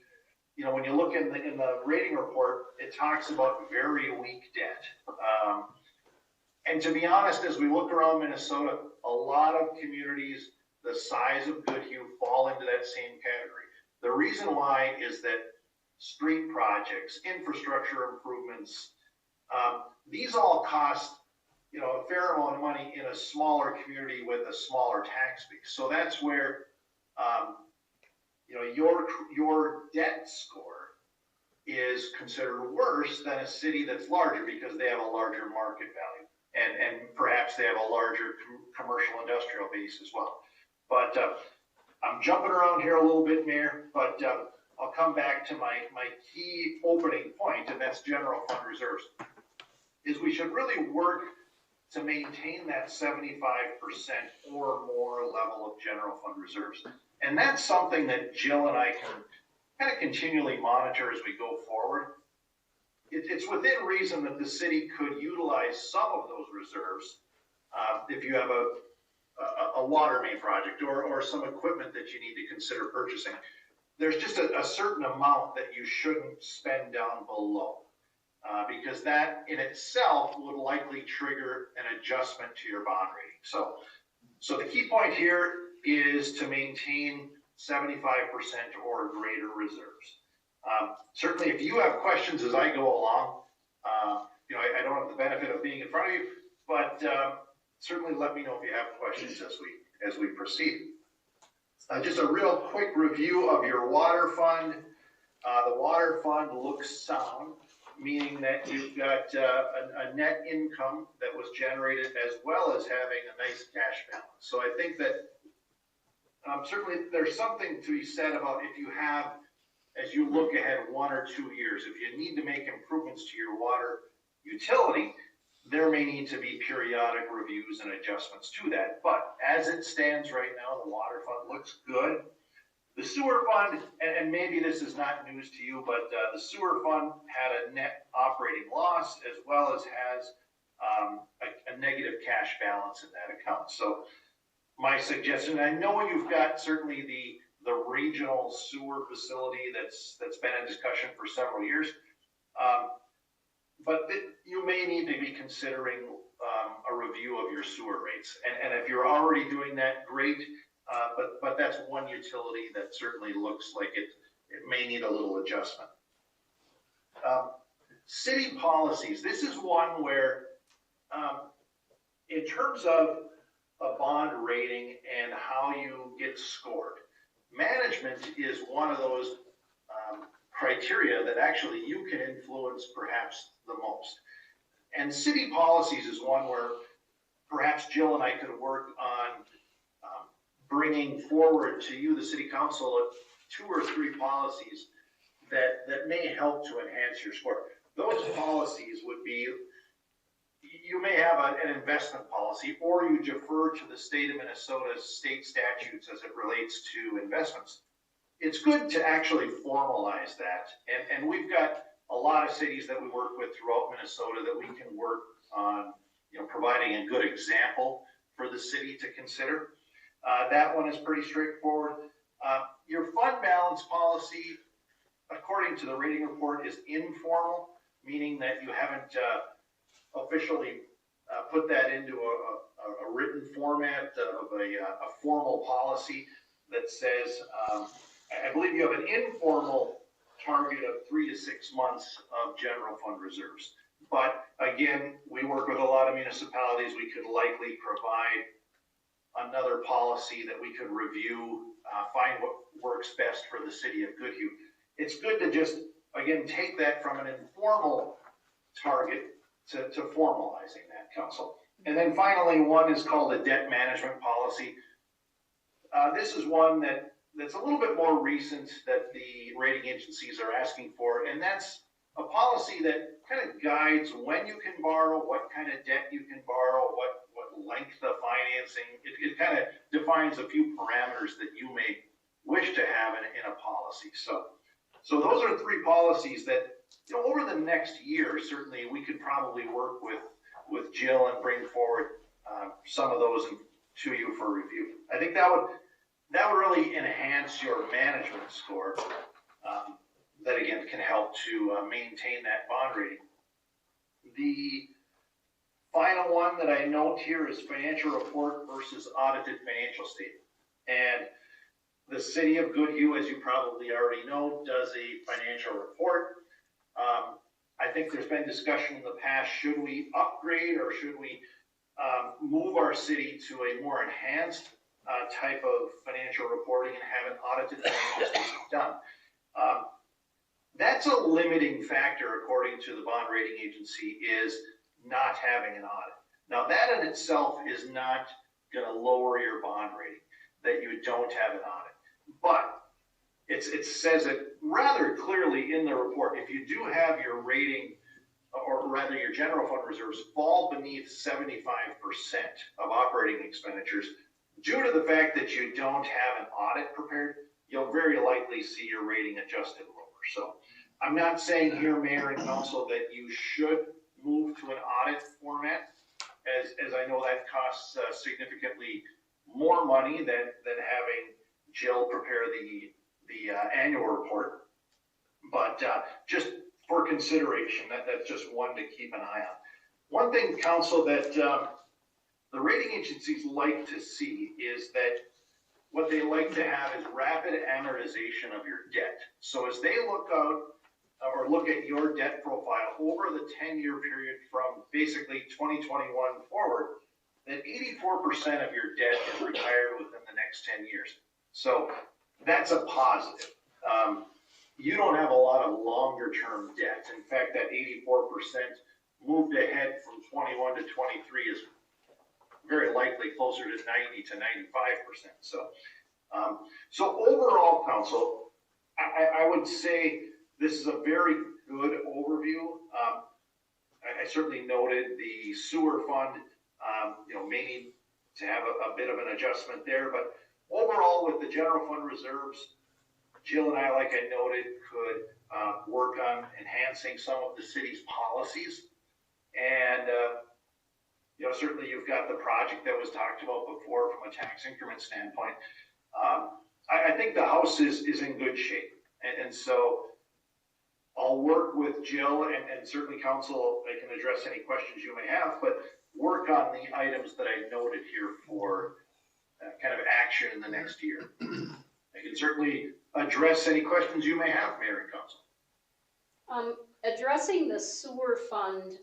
when you look in the rating report, it talks about very weak debt. And to be honest, as we look around Minnesota, a lot of communities the size of Goodhue fall into that same category. The reason why is that street projects, infrastructure improvements, these all cost, a fair amount of money in a smaller community with a smaller tax base. So that's where, your debt score is considered worse than a city that's larger because they have a larger market value and perhaps they have a larger commercial industrial base as well. But I'm jumping around here a little bit, Mayor, but I'll come back to my key opening point, and that's general fund reserves, is we should really work to maintain that 75% or more level of general fund reserves. And that's something that Jill and I can kind of continually monitor as we go forward. It's within reason that the city could utilize some of those reserves if you have a water main project or some equipment that you need to consider purchasing. There's just a certain amount that you shouldn't spend down below because that in itself would likely trigger an adjustment to your bond rating. So the key point here is to maintain 75% or greater reserves. Certainly if you have questions as I go along, I don't have the benefit of being in front of you, but certainly let me know if you have questions as we proceed. Just a real quick review of your water fund. The water fund looks sound, meaning that you've got a net income that was generated as well as having a nice cash balance. So I think that certainly there's something to be said about if you have, as you look ahead 1 or 2 years, if you need to make improvements to your water utility, there may need to be periodic reviews and adjustments to that. But as it stands right now, the water fund looks good. The sewer fund, and maybe this is not news to you, but the sewer fund had a net operating loss as well as has a negative cash balance in that account. So my suggestion, I know you've got certainly the regional sewer facility that's been in discussion for several years. But you may need to be considering a review of your sewer rates. And if you're already doing that, great. But that's one utility that certainly looks like it may need a little adjustment. City policies. This is one where, in terms of a bond rating and how you get scored. Management is one of those criteria that actually you can influence perhaps the most. And city policies is one where perhaps Jill and I could work on bringing forward to you, the city council, 2 or 3 policies that may help to enhance your score. Those policies would be, you may have an investment policy, or you defer to the state of Minnesota's state statutes as it relates to investments. It's good to actually formalize that. And we've got a lot of cities that we work with throughout Minnesota that we can work on, providing a good example for the city to consider. That one is pretty straightforward. Your fund balance policy, according to the rating report, is informal, meaning that you haven't officially put that into a written format of a formal policy that says, I believe you have an informal target of 3 to 6 months of general fund reserves. But again, we work with a lot of municipalities. We could likely provide another policy that we could review, find what works best for the city of Goodhue. It's good to just, again, take that from an informal target to formalizing that, council. And then finally, one is called a debt management policy. This is one that's a little bit more recent that the rating agencies are asking for, and that's a policy that kind of guides when you can borrow, what kind of debt you can borrow, what length of financing. It kind of defines a few parameters that you may wish to have in a policy. So those are 3 policies that, over the next year, certainly we could probably work with Jill and bring forward some of those to you for review. I think that would really enhance your management score. That again can help to maintain that bond rating. The final one that I note here is financial report versus audited financial statement. And the city of Goodhue, as you probably already know, does a financial report. I think there's been discussion in the past, should we upgrade or should we move our city to a more enhanced type of financial reporting and have an audited financial statement done? That's a limiting factor, according to the bond rating agency, is not having an audit. Now, that in itself is not going to lower your bond rating, that you don't have an audit. But it says it rather clearly in the report. If you do have your rating, or rather your general fund reserves, fall beneath 75% of operating expenditures, due to the fact that you don't have an audit prepared, you'll very likely see your rating adjusted lower. So I'm not saying here, Mayor and Council, that you should move to an audit format, as I know that costs significantly more money than having Jill prepare the annual report. But just for consideration, that's just one to keep an eye on. One thing, Council, that the rating agencies like to see is that what they like to have is rapid amortization of your debt. So as they look out or look at your debt profile over the 10-year period from basically 2021 forward, that 84% of your debt is retired within the next 10 years. So that's a positive. You don't have a lot of longer term debt. In fact, that 84% moved ahead from 21 to 23 is very likely closer to 90 to 95%. So overall, Council, I would say this is a very good overview. I certainly noted the sewer fund, may need to have a bit of an adjustment there, but overall with the general fund reserves, Jill and I, like I noted, could work on enhancing some of the city's policies. And, certainly you've got the project that was talked about before from a tax increment standpoint. I think the house is in good shape. And so I'll work with Jill and certainly Council, I can address any questions you may have, but work on the items that I noted here for kind of action in the next year. I can certainly address any questions you may have, Mayor and Council. Addressing the sewer fund,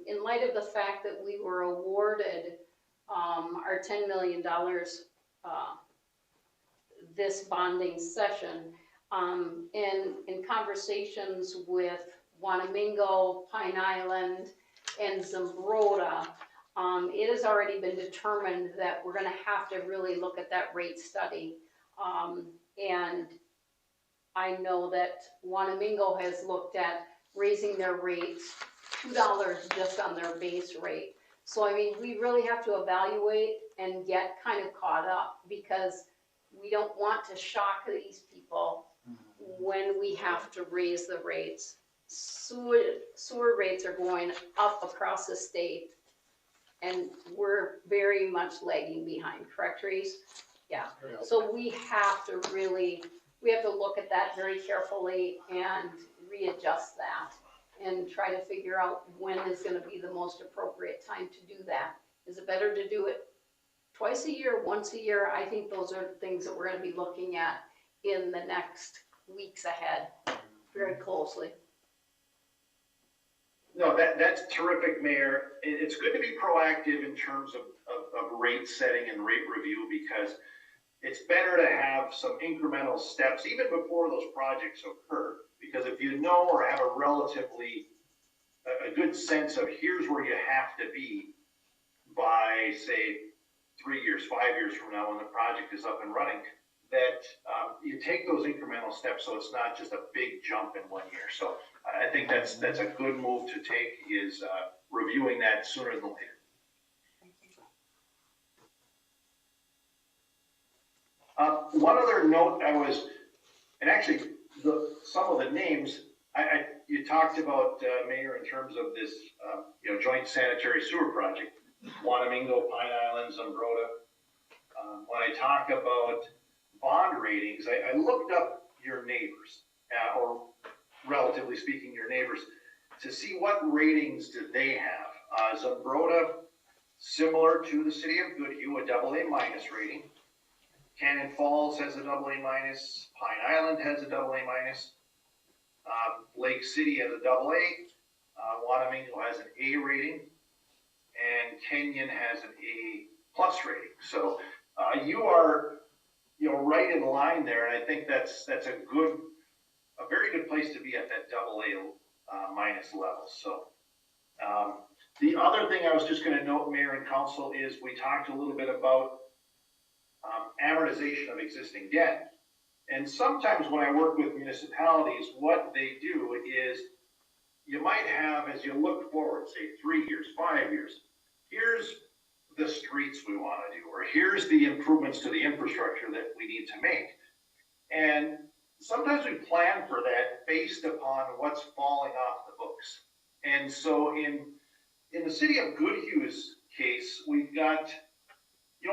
in light of the fact that we were awarded our $10 million, this bonding session. In conversations with Wanamingo, Pine Island, and Zumbrota, it has already been determined that we're gonna have to really look at that rate study. And I know that Wanamingo has looked at raising their rates $2 just on their base rate. So I mean, we really have to evaluate and get kind of caught up, because we don't want to shock these people when we have to raise the rates. Sewer rates are going up across the state, and we're very much lagging behind, correct, Reese? Yeah, so we have to look at that very carefully and readjust that and try to figure out when is gonna be the most appropriate time to do that. Is it better to do it twice a year, once a year? I think those are things that we're gonna be looking at in the next weeks ahead very closely. No, that's terrific, Mayor. It's good to be proactive in terms of rate setting and rate review, because it's better to have some incremental steps even before those projects occur. Because if you know or have a good sense of here's where you have to be by, say, 3 years, 5 years from now when the project is up and running, that you take those incremental steps so it's not just a big jump in 1 year. So I think that's a good move to take, is reviewing that sooner than later. One other note, and actually some of the names, you talked about, Mayor, in terms of this, joint sanitary sewer project, Wanamingo, Pine Island, Zumbrota. When I talk about bond ratings, I looked up your neighbors, or relatively speaking, your neighbors, to see what ratings did they have. Zumbrota, similar to the city of Goodhue, a AA- rating. Cannon Falls has a AA-. Pine Island has a AA-. Lake City has a AA. Wanamingo has an A rating, and Kenyon has an A+ rating. So you are, right in line there, and I think that's a very good place to be at that AA- level. So the other thing I was just going to note, Mayor and Council, is we talked a little bit about amortization of existing debt. And sometimes when I work with municipalities, what they do is you might have, as you look forward, say 3 years, 5 years, here's the streets we want to do, or here's the improvements to the infrastructure that we need to make. And sometimes we plan for that based upon what's falling off the books. And so in the city of Goodhue's case, we've got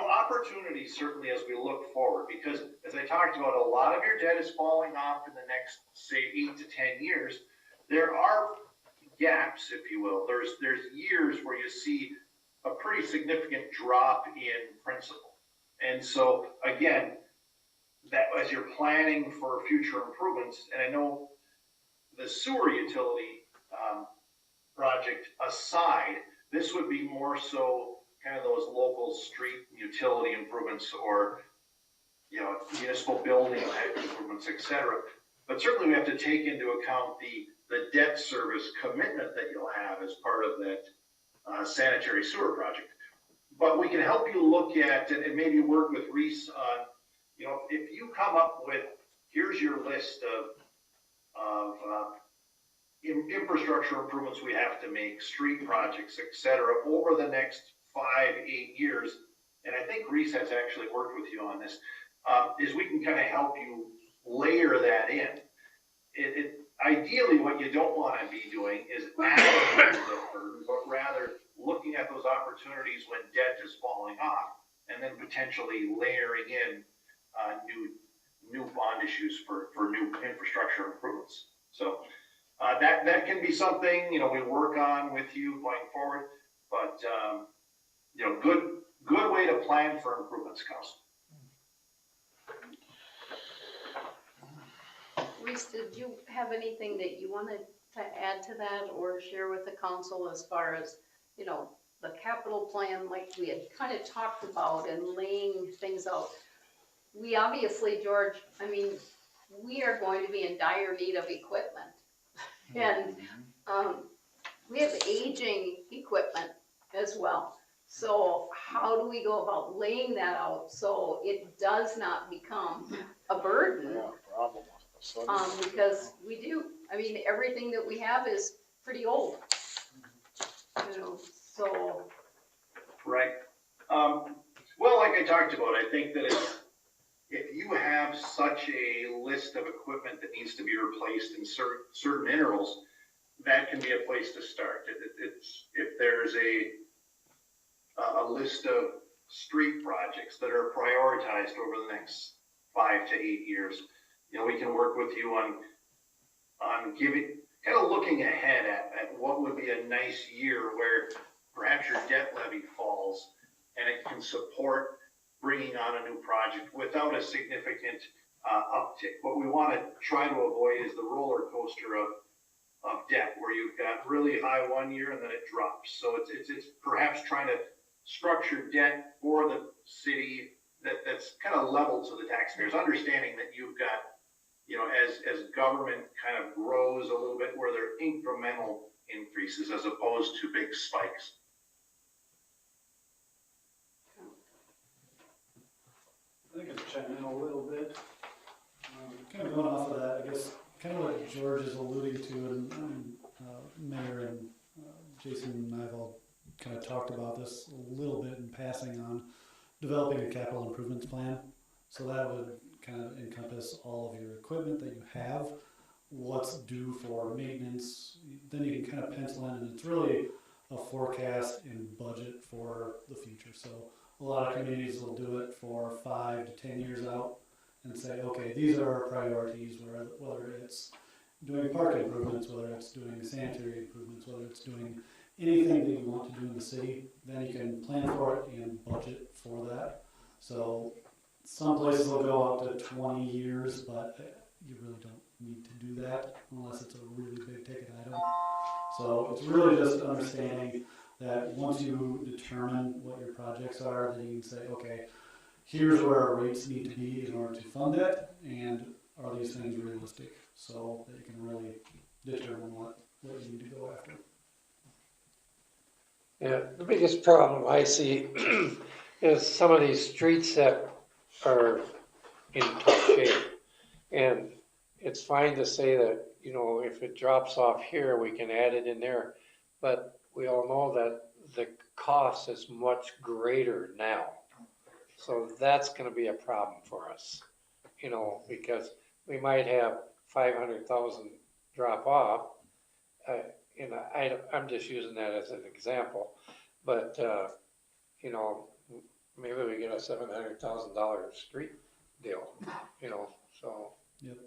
opportunities certainly as we look forward, because as I talked about, a lot of your debt is falling off in the next, say, 8 to 10 years. There are gaps, if you will. There's years where you see a pretty significant drop in principal. And so again, that as you're planning for future improvements, and I know the sewer utility project aside, this would be more so kind of those local street utility improvements, or municipal building type improvements, etc. But certainly we have to take into account the debt service commitment that you'll have as part of that sanitary sewer project. But we can help you look at and maybe work with Reese on, if you come up with, here's your list of infrastructure improvements we have to make, street projects, etc., over the next 5-8 years, and I think Reese has actually worked with you on this, is we can kind of help you layer that in. Ideally, what you don't want to be doing is adding to the burden, but rather looking at those opportunities when debt is falling off, and then potentially layering in new bond issues for new infrastructure improvements. So that can be something we work on with you going forward, but good way to plan for improvements, Council. Reese, did you have anything that you wanted to add to that or share with the council as far as, the capital plan, like we had kind of talked about and laying things out. We obviously, George, I mean, we are going to be in dire need of equipment. And, we have aging equipment as well. So how do we go about laying that out so it does not become a burden? Yeah, problem with the Because we do, I mean, everything that we have is pretty old. You know, so, Right. Well, like I talked about, I think that if you have such a list of equipment that needs to be replaced in certain intervals, that can be a place to start. It's, if there's a list of street projects that are prioritized over the next 5 to 8 years, you know, we can work with you on giving, kind of looking ahead at what would be a nice year where perhaps your debt levy falls and it can support bringing on a new project without a significant uptick. What we want to try to avoid is the roller coaster of debt where you've got really high one year and then it drops. So it's perhaps trying to structure debt for the city that's kind of level to the taxpayers, understanding that you've got, you know, as government kind of grows a little bit, where there are incremental increases as opposed to big spikes. I think I'd chime in a little bit. Kind of going off of that, I guess, kind of what George is alluding to, and Mayor and Jason and I have all kind of talked about this a little bit in passing on developing a capital improvements plan. So that would kind of encompass all of your equipment that you have, what's due for maintenance, then you can kind of pencil in, and it's really a forecast and budget for the future. So a lot of communities will do it for 5 to 10 years out and say, okay, these are our priorities, whether it's doing park improvements, whether it's doing sanitary improvements, whether it's doing anything that you want to do in the city, then you can plan for it and budget for that. So some places will go up to 20 years, but you really don't need to do that unless it's a really big ticket item. So it's really just understanding that once you determine what your projects are, then you can say, okay, here's where our rates need to be in order to fund it, and are these things realistic? So that you can really determine what you need to go after. Yeah, the biggest problem I see is some of these streets that are in tough shape. And it's fine to say that, you know, if it drops off here, we can add it in there. But we all know that the cost is much greater now. So that's going to be a problem for us, you know, because we might have 500,000 drop off. You know, I'm just using that as an example, but you know, maybe we get a $700,000 street deal, you know. So yep.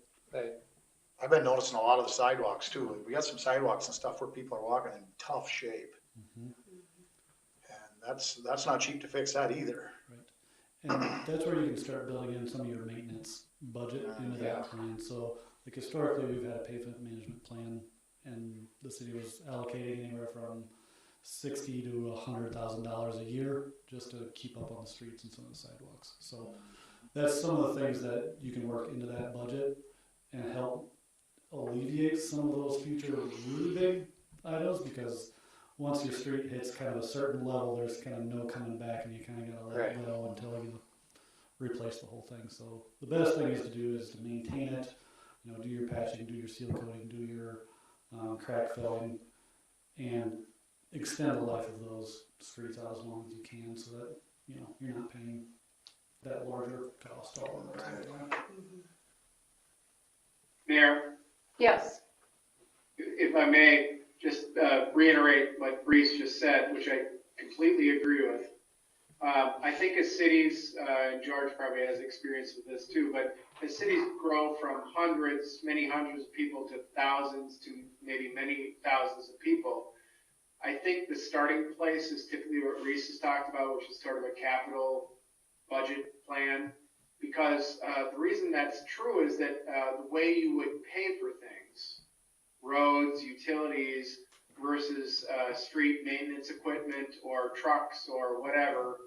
I've been noticing a lot of the sidewalks too. We got some sidewalks and stuff where people are walking in tough shape, and that's not cheap to fix that either. Right, and that's where you can start building in some of your maintenance budget into that plan. So, like historically, we've had a pavement management plan, and the city was allocating anywhere from $60,000 to $100,000 a year just to keep up on the streets and some of the sidewalks. So that's some of the things that you can work into that budget and help alleviate some of those future really big items, because once your street hits kind of a certain level, there's kind of no coming back, and you kind of got to let it go until you replace the whole thing. So the best thing is to do is to maintain it, you know, do your patching, do your seal coating, do your crack filling, and extend the life of those streets out as long as you can, so that, you know, you're not paying that larger cost all at the same time. Mayor, yes. if I may, just reiterate what Reese just said, which I completely agree with. I think as cities, and George probably has experience with this too, but as cities grow from many hundreds of people to thousands to maybe many thousands of people, I think the starting place is typically what Reese has talked about, which is sort of a capital budget plan. Because the reason that's true is that the way you would pay for things, roads, utilities, versus, street maintenance equipment or trucks or whatever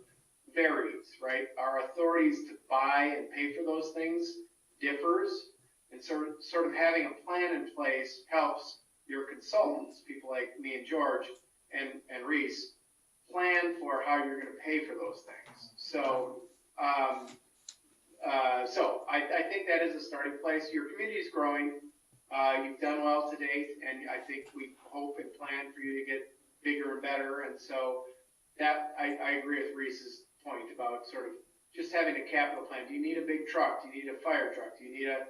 varies, right? Our authorities to buy and pay for those things differs. And sort of having a plan in place helps your consultants, people like me and George and Reese, plan for how you're gonna pay for those things. So, I think that is a starting place. Your community is growing. You've done well to date, and I think we hope and plan for you to get bigger and better. And so that, I agree with Reese's point about sort of just having a capital plan. Do you need a big truck? Do you need a fire truck? Do you need a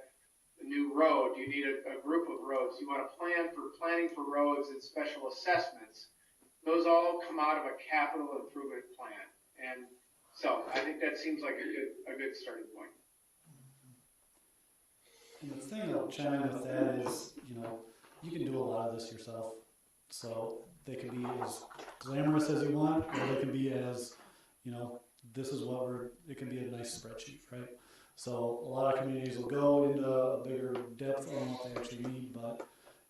new road? Do you need a group of roads? You want to plan for planning for roads and special assessments. Those all come out of a capital improvement plan. And so I think that seems like a good starting point. And the thing I'll chime in with that is, you know, you can do a lot of this yourself. So they can be as glamorous as you want, or they can be as, you know, this is what it can be a nice spreadsheet, right? So a lot of communities will go into a bigger depth on what they actually need, but,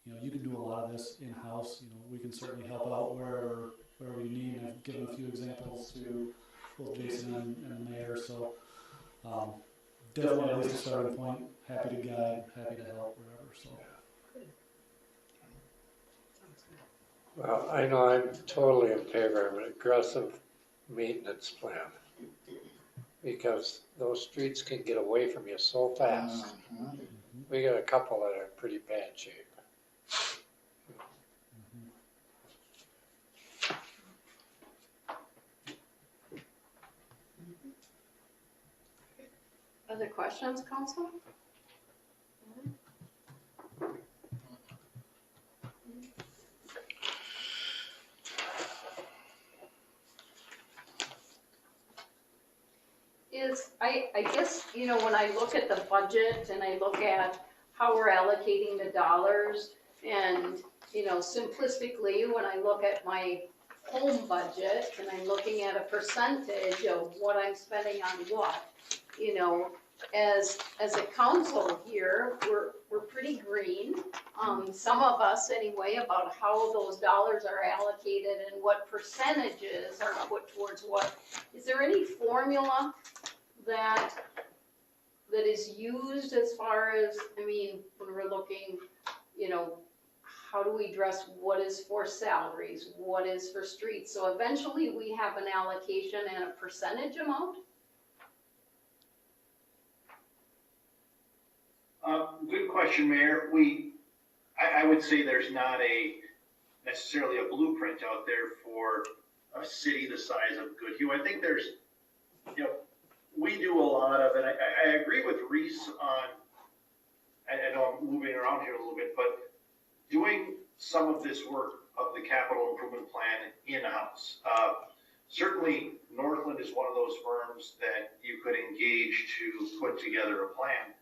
you know, you can do a lot of this in-house. You know, we can certainly help out wherever we need. And I've given a few examples to both Jason and the mayor, so definitely at least a starting point. Happy to guide, happy to help, wherever, so. Well, I know I'm totally in favor of an aggressive maintenance plan, because those streets can get away from you so fast. We got a couple that are in pretty bad shape. Other questions, council? I guess, you know, when I look at the budget and I look at how we're allocating the dollars, and, you know, simplistically, when I look at my home budget and I'm looking at a percentage of what I'm spending on what, you know, as a council here, we're pretty green. Some of us anyway, about how those dollars are allocated and what percentages are put towards what. Is there any formula that is used as far as, I mean, when we're looking, you know, how do we address what is for salaries, what is for streets? So eventually we have an allocation and a percentage amount? Good question, Mayor. I would say there's not necessarily a blueprint out there for a city the size of Goodhue. I think there's, you know, we do a lot of, and I agree with Reese on, I know I'm moving around here a little bit, but doing some of this work of the capital improvement plan in-house. Certainly Northland is one of those firms that you could engage to put together a plan.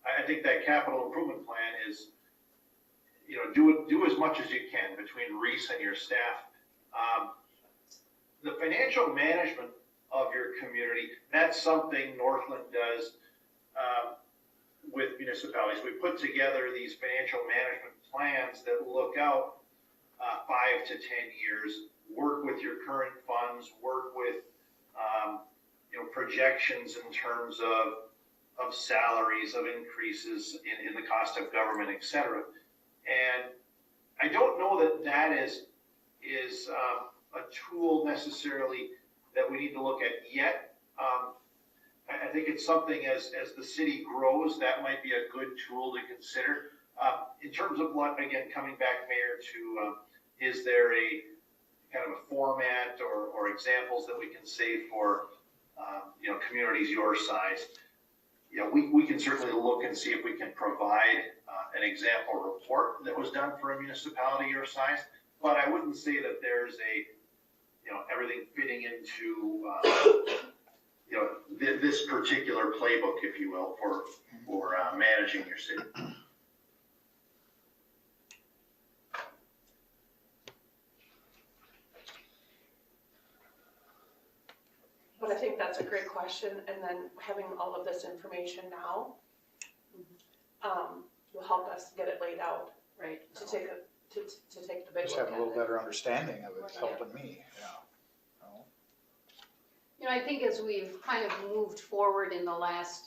I think that capital improvement plan is, you know, do as much as you can between Reese and your staff. The financial management of your community, that's something Northland does with municipalities. We put together these financial management plans that look out 5 to 10 years, work with your current funds, work with you know, projections in terms of salaries, of increases in the cost of government, et cetera. And I don't know that is a tool necessarily that we need to look at yet. I think it's something as the city grows, that might be a good tool to consider. In terms of what, again, coming back, Mayor, to is there a kind of a format or examples that we can say for you know, communities your size? You know, we can certainly look and see if we can provide an example report that was done for a municipality your size, but I wouldn't say that there's you know, everything fitting into you know, this particular playbook, if you will, for managing your city. But I think that's a great question, and then having all of this information now will help us get it laid out, Right. to take to take the big Just look have a at little it. better understanding of it, helping me, yeah. No. You know, I think as we've kind of moved forward in the last,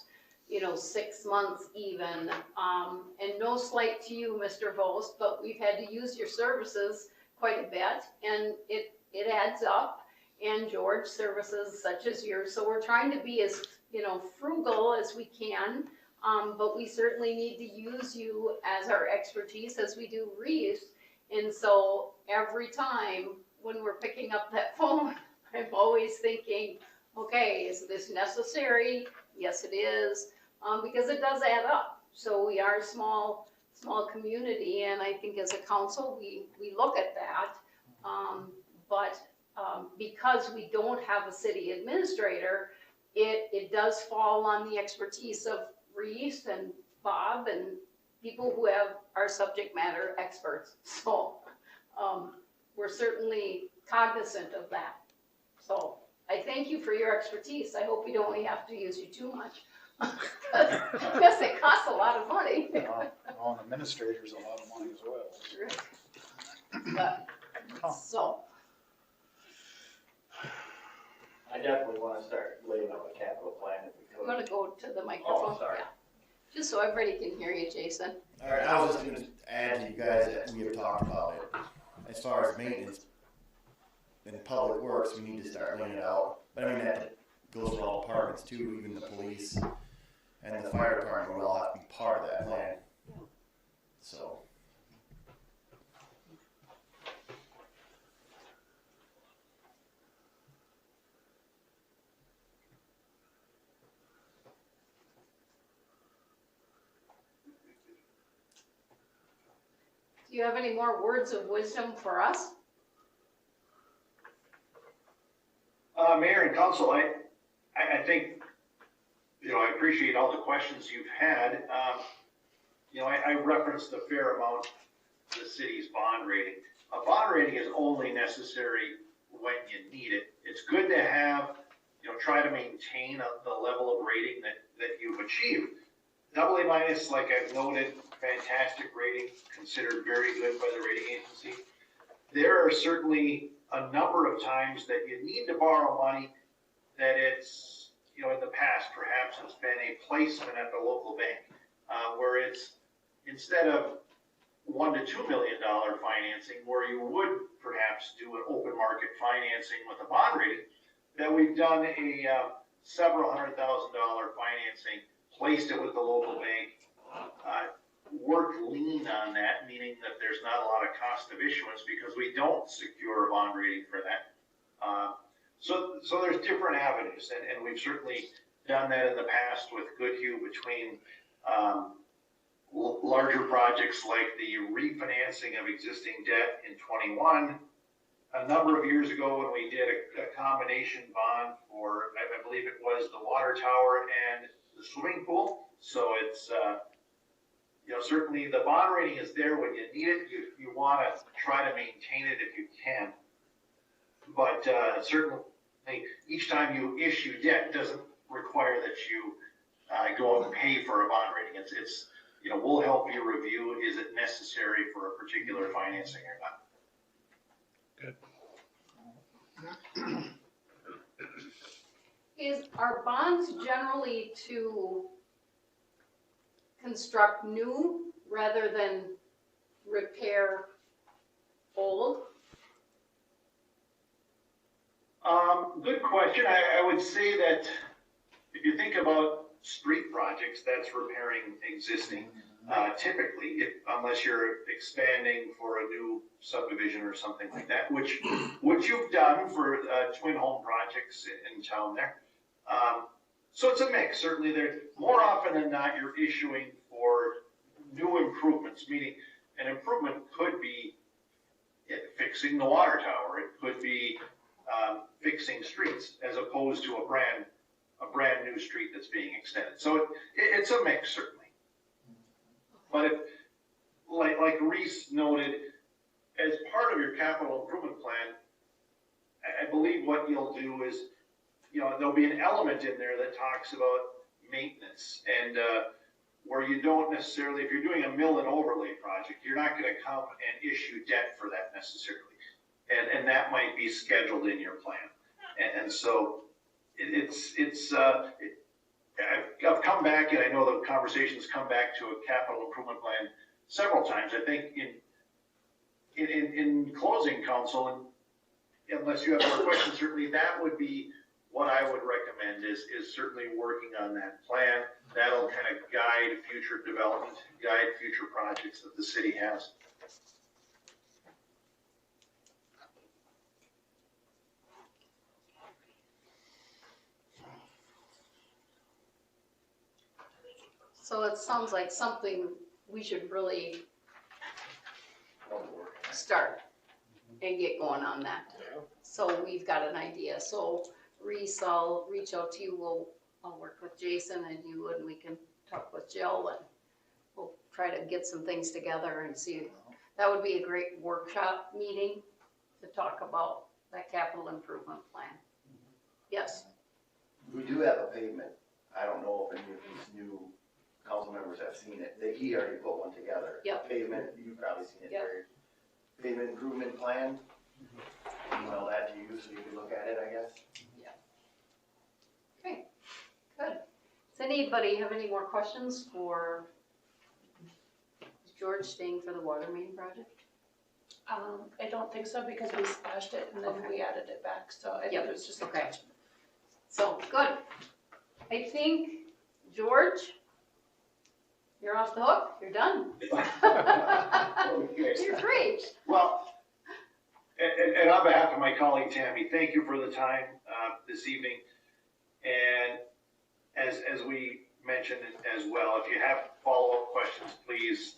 6 months even, and no slight to you, Mr. Vost, but we've had to use your services quite a bit, and it adds up, and George, services such as yours, so we're trying to be as, frugal as we can, but we certainly need to use you as our expertise as we do Reese, and so every time when we're picking up that phone, I'm always thinking, okay, is this necessary? Yes, it is, because it does add up. So we are a small community, and I think as a council, we look at that. But because we don't have a city administrator, it does fall on the expertise of Reese and Bob and people who are subject matter experts. So we're certainly cognizant of that. So I thank you for your expertise. I hope we don't have to use you too much. Because it costs a lot of money. On administrators, a lot of money as well. But, so, I definitely wanna start laying out a capital plan if we I'm could. gonna go to the microphone. Oh, sorry. Yeah. Just so everybody can hear you, Jason. All right, I was just gonna add to you guys that we have talked about it. As far as maintenance in public works, we need to start laying it out. But I mean, that goes for all departments too, even the police and the fire department will all have to be part of that plan. So. Do you have any more words of wisdom for us? Mayor and council, I think, I appreciate all the questions you've had. I referenced a fair amount the city's bond rating. A bond rating is only necessary when you need it. It's good to have, try to maintain the level of rating that you've achieved. AA minus, like I've noted, fantastic rating, considered very good by the rating agency. There are certainly a number of times that you need to borrow money that it's, in the past, perhaps it's been a placement at the local bank, where it's instead of $1 to $2 million financing, where you would perhaps do an open market financing with a bond rating, that we've done a several $100,000 financing, placed it with the local bank, worked lean on that, meaning that there's not a lot of cost of issuance because we don't secure a bond rating for that. So there's different avenues, and we've certainly done that in the past with Goodhue between larger projects like the refinancing of existing debt in 21. A number of years ago when we did a combination bond for, I believe it was the water tower and the swimming pool. So it's, certainly the bond rating is there when you need it. You want to try to maintain it if you can. But certainly each time you issue debt doesn't require that you go out and pay for a bond rating. It's we'll help you review, is it necessary for a particular financing or not. Are bonds generally to construct new rather than repair old? Good question. I would say that if you think about street projects, that's repairing existing. Typically, unless you're expanding for a new subdivision or something like that, which you've done for twin home projects in town there. So it's a mix. Certainly, more often than not, you're issuing for new improvements, meaning an improvement could be fixing the water tower. It could be fixing streets as opposed to a brand new street that's being extended. So it's a mix, certainly. But like Reese noted, as part of your capital improvement plan, I believe what you'll do is, there'll be an element in there that talks about maintenance. And where you don't necessarily, if you're doing a mill and overlay project, you're not gonna come and issue debt for that necessarily. And that might be scheduled in your plan. And so I've come back, and I know the conversation's come back to a capital improvement plan several times. I think in closing, council, and unless you have more questions, certainly that would be what I would recommend is certainly working on that plan. That'll kind of guide future development, guide future projects that the city has. So it sounds like something we should really start and get going on that. So we've got an idea. So Reese, I'll reach out to you. I'll work with Jason and you, and we can talk with Jill, and we'll try to get some things together and see. That would be a great workshop meeting to talk about that capital improvement plan. Yes? We do have a pavement. I don't know if any of these new council members have seen it. He already put one together. Yep. Pavement, you've probably seen it. Yep. Pavement improvement plan. Email that to you so you can look at it, I guess. Okay, good. Does anybody have any more questions for is George staying for the water main project? I don't think so because we splashed it and then Okay. we added it back, so I think Yep. it was just a Okay. touch. So, good. I think, George, you're off the hook. You're done. You're great. Well, and on behalf of my colleague Tammy, thank you for the time this evening. And as we mentioned as well, if you have follow-up questions, please,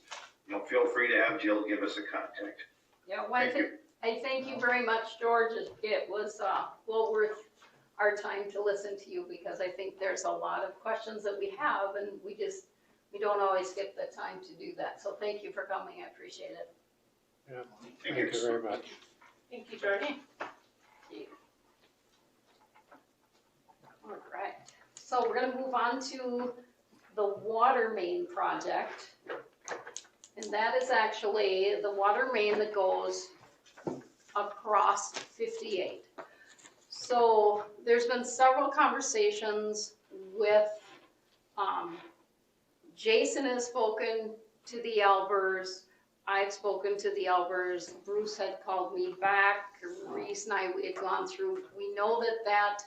feel free to have Jill give us a contact. Yeah, well, I thank you very much, George. It was well worth our time to listen to you, because I think there's a lot of questions that we have, and we don't always get the time to do that. So thank you for coming. I appreciate it. Yeah, thank you very much. Thank you, George. All right, so we're gonna move on to the water main project. And that is actually the water main that goes across 58. So there's been several conversations with, Jason has spoken to the Albers, I've spoken to the Albers, Bruce had called me back, Reese and I, we had gone through, we know that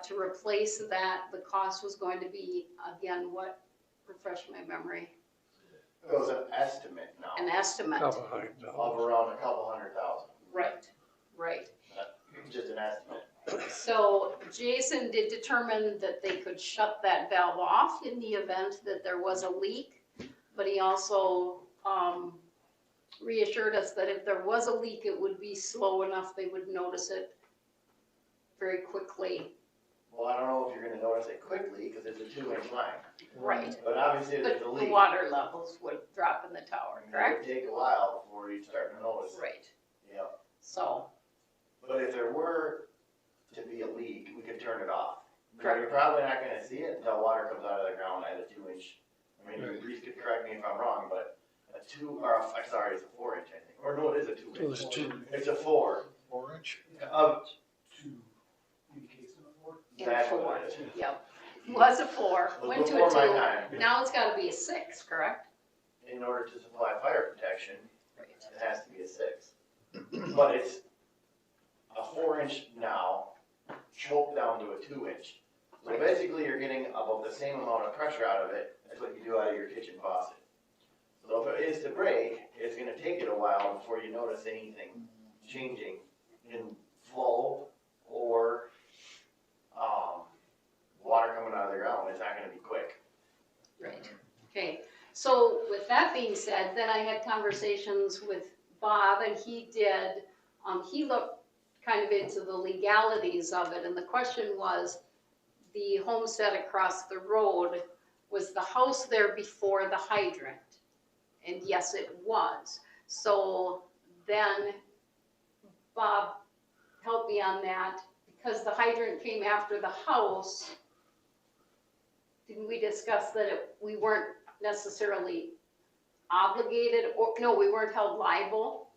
to replace that, the cost was going to be, again, what, refresh my memory? It was an estimate now. An estimate. Of around a couple $100,000. Right. Just an estimate. So Jason did determine that they could shut that valve off in the event that there was a leak, but he also reassured us that if there was a leak, it would be slow enough, they would notice it very quickly. Well, I don't know if you're gonna notice it quickly, because it's a 2-inch line. Right. But obviously if But there's a the leak. water levels would drop in the tower, It correct? would take a while before you start to notice it. Right. Yeah. So, But if there were to be a leak, we could turn it off. But Correct. you're probably not gonna see it until water comes out of the ground at a 2-inch. I mean, Reese could correct me if I'm wrong, but it's a 4-inch, I think. Or no, it is a 2-inch. It's 2. It's a 4. 4-inch? That's four. what it is. Yep. Was a 4, went to a Before my 2. time. Now it's gotta be a 6, correct? In order to supply fire protection, Right. it has to be a 6. But it's a 4-inch now, choked down to a 2-inch. So Right. basically, you're getting about the same amount of pressure out of it as what you do out of your kitchen faucet. So if it is to break, it's gonna take it a while before you notice anything changing in flow or, water coming out of the ground. It's not gonna be quick. Right. Okay, so with that being said, then I had conversations with Bob, and he looked kind of into the legalities of it, and the question was, the homestead across the road, was the house there before the hydrant? And yes, it was. So then Bob helped me on that, because the hydrant came after the house. Didn't we discuss that we weren't necessarily obligated, or, no, we weren't held liable.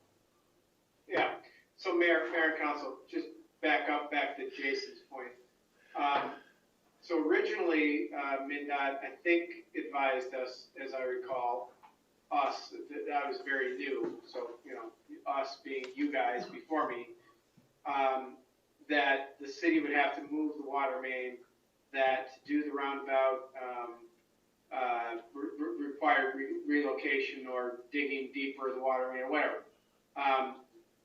Yeah, so Mayor and Council, just back to Jason's point. So originally, MnDOT, I think, advised us, as I recall, us, that was very new, so, you know, us being you guys before me, that the city would have to move the water main, that to do the roundabout, required relocation or digging deeper the water main or whatever.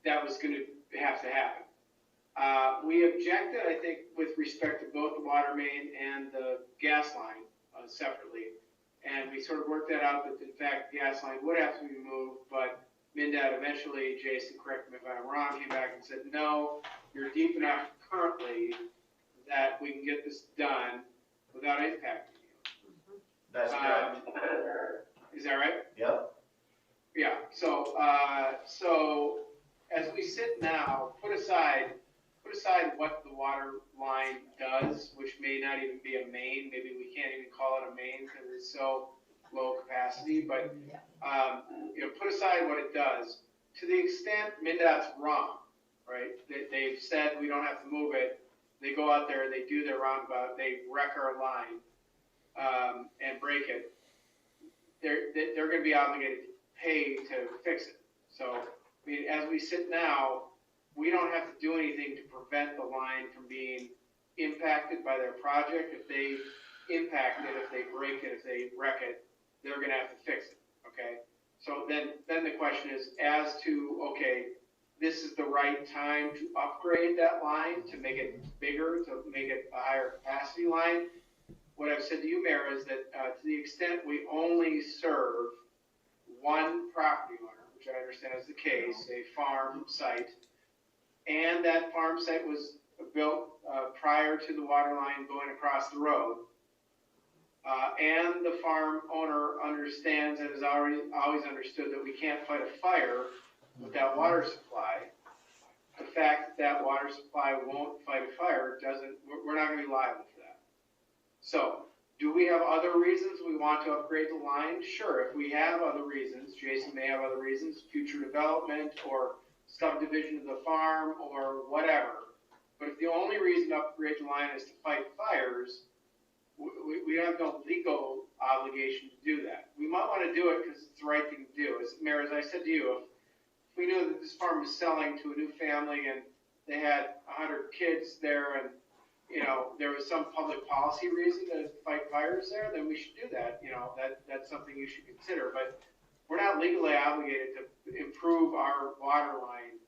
That was gonna have to happen. We objected, I think, with respect to both the water main and the gas line separately. And we sort of worked that out that in fact the gas line would have to be moved, but MnDOT eventually, Jason, correct me if I'm wrong, came back and said, no, you're deep enough currently that we can get this done without impacting you. That's correct. Is that right? Yep. Yeah, so as we sit now, put aside what the water line does, which may not even be a main, maybe we can't even call it a main because it's so low capacity, but, you know, put aside what it does. To the extent MnDOT's wrong, right? They've said we don't have to move it. They go out there, they do their roundabout, they wreck our line, and break it. They're gonna be obligated to pay to fix it. So, I mean, as we sit now, we don't have to do anything to prevent the line from being impacted by their project. If they impact it, if they break it, if they wreck it, they're gonna have to fix it, okay? So then the question is, as to, okay, this is the right time to upgrade that line, to make it bigger, to make it a higher capacity line. What I've said to you, Mayor, is that to the extent we only serve one property owner, which I understand is the case, a farm site, and that farm site was built prior to the water line going across the road, and the farm owner understands and has always understood that we can't fight a fire with that water supply. The fact that water supply won't fight a fire we're not gonna be liable for that. So, do we have other reasons we want to upgrade the line? Sure, if we have other reasons, Jason may have other reasons, future development or subdivision of the farm or whatever. But if the only reason to upgrade the line is to fight fires, we have no legal obligation to do that. We might want to do it because it's the right thing to do. As Mayor, as I said to you, if we knew that this farm was selling to a new family and they had 100 kids there and, you know, there was some public policy reason to fight fires there, then we should do that. You know, that's something you should consider. But we're not legally obligated to improve our water line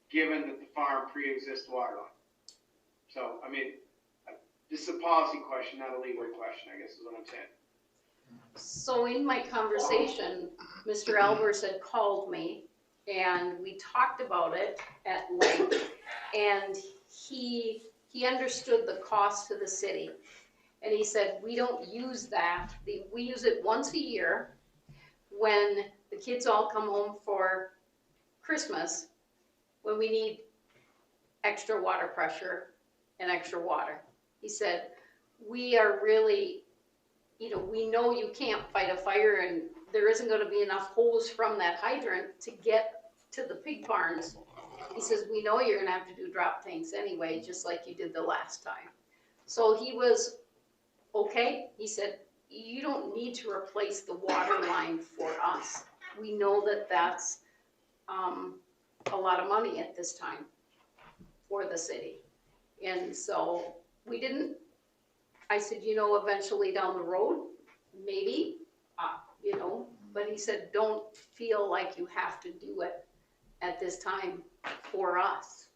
given that the farm pre-exists water line. So, I mean, this is a policy question, not a legal question, I guess is what I'm saying. So in my conversation, Mr. Albers had called me and we talked about it at length, and he understood the cost to the city. And he said, we don't use that. We use it once a year when the kids all come home for Christmas, when we need extra water pressure and extra water. He said, we are really, you know, we know you can't fight a fire and there isn't gonna be enough hose from that hydrant to get to the pig barns. He says, we know you're gonna have to do drop tanks anyway, just like you did the last time. So he was okay. He said, you don't need to replace the water line for us. We know that that's a lot of money at this time for the city. And so we didn't, I said, you know, eventually down the road, maybe, you know, but he said, don't feel like you have to do it at this time for us.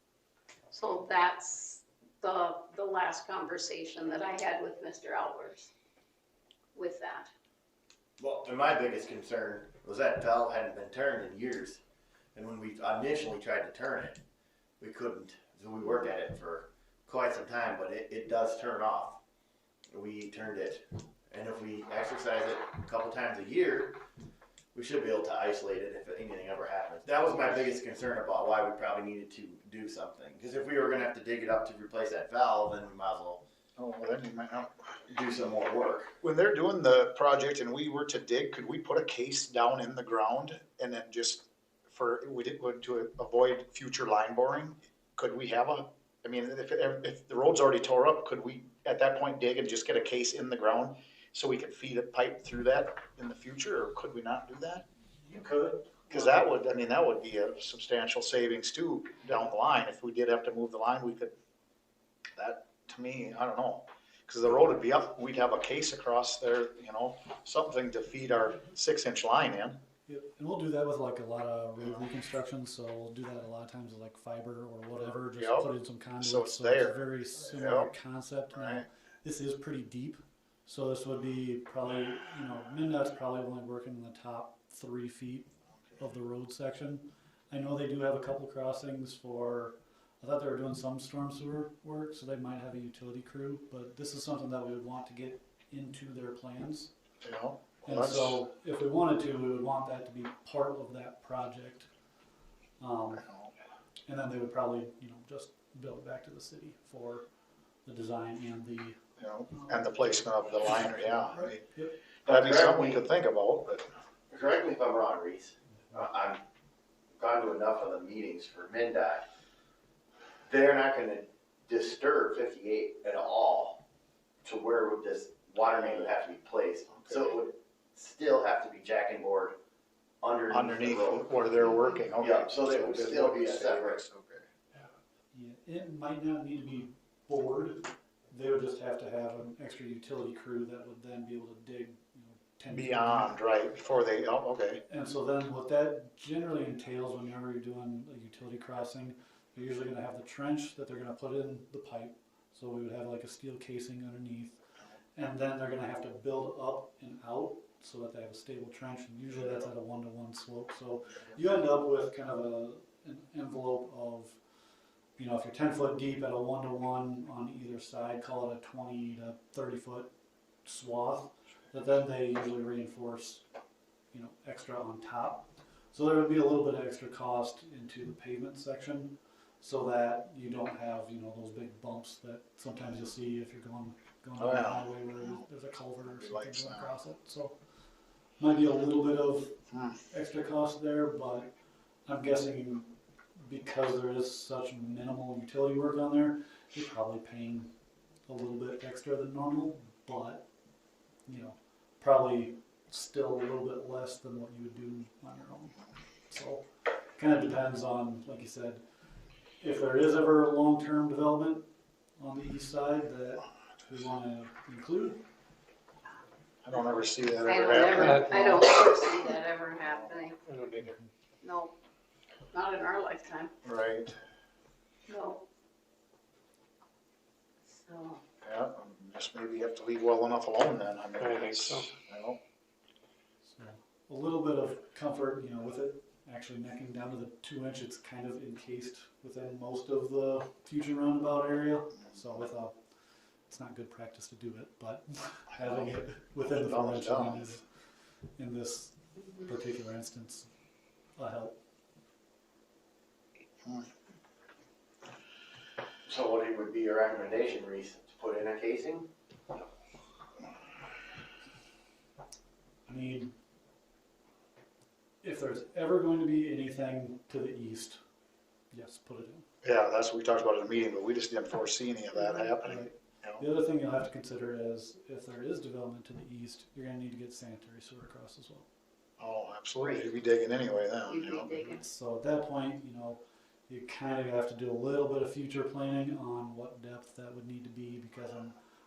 So that's the last conversation that I had with Mr. Albers with that. Well, and my biggest concern was that valve hadn't been turned in years. And when we initially tried to turn it, we couldn't. So we worked at it for quite some time, but it does turn off. We turned it. And if we exercise it a couple times a year, we should be able to isolate it if anything ever happens. That was my biggest concern about why we probably needed to do something. Because if we were going to have to dig it up to replace that valve, then we might as well Oh, well, then you might not. do some more work. When they're doing the project and we were to dig, could we put a case down in the ground and then just to avoid future line boring? Could we have I mean, if the road's already tore up, could we at that point dig and just get a case in the ground so we could feed a pipe through that in the future, or could we not do that? You could. Cause that would be a substantial savings too down the line. If we did have to move the line, that to me, I don't know. Cause the road would be up, we'd have a case across there, something to feed our 6-inch line in. Yep, and we'll do that with like a lot of road reconstruction, so we'll do that a lot of times with like fiber or whatever, just Yep. put in some conduit. So it's there. a very similar Yep. concept. Now, Right. this is pretty deep, so this would be probably, MnDOT's probably only working in the top 3 feet of the road section. I know they do have a couple crossings I thought they were doing some storm sewer work, so they might have a utility crew, but this is something that we would want to get into their plans. Well, And so if we wanted to, we would want that to be part of that project. And then they would probably, just bill it back to the city for the design and the. And the placement of the liner, yeah. Right. Yep. That'd be something to think about, but. Correct me if I'm wrong, Reese. I've gone to enough of the meetings for MnDOT. They're not gonna disturb 58 at all to where would this water main would have to be placed. So it would still have to be jack and board underneath the road. Where they're working, okay. Yeah, so they would still be separate. Yeah, it might not need to be bored. They would just have to have an extra utility crew that would then be able to dig, 10 feet Beyond, right, before they, okay. And so then what that generally entails whenever you're doing a utility crossing, they're usually gonna have the trench that they're gonna put in the pipe. So we would have like a steel casing underneath. And then they're gonna have to build up and out so that they have a stable trench. And usually that's at a 1-to-1 slope. So you end up with kind of an envelope of, if you're 10 foot deep at a 1-to-1 on either side, call it a 20 to 30 foot swath, that then they usually reinforce, extra on top. So there would be a little bit of extra cost into the pavement section so that you don't have, those big bumps that sometimes you'll see if you're going on the highway where there's a culvert or something going across it. So might be a little bit of extra cost there, but I'm guessing because there is such minimal utility work on there, you're probably paying a little bit extra than normal, but, probably still a little bit less than what you would do on your own. So kind of depends on, like you said, if there is ever long-term development on the east side that we want to include. I don't ever see that I ever don't happen. I don't foresee that ever happening. I don't either. No, not in our lifetime, Right, no. So, yeah, just maybe you have to leave well enough alone then, I mean. I think so. So a little bit of comfort, with it actually necking down to the 2 inch, it's kind of encased within most of the future roundabout area. So it's not good practice to do it, but having it within the 4 inch line is, in this particular instance, a help. So what would be your recommendation, Reese? To put in a casing? I mean, if there's ever going to be anything to the east, yes, put it in. Yeah, that's what we talked about in the meeting, but we just didn't foresee any of that happening. Right. The other thing you'll have to consider is if there is development to the east, you're gonna need to get sanitary sewer across as well. Oh, absolutely, you'd be digging anyway then, you'd be digging. So at that point, you kind of have to do a little bit of future planning on what depth that would need to be, because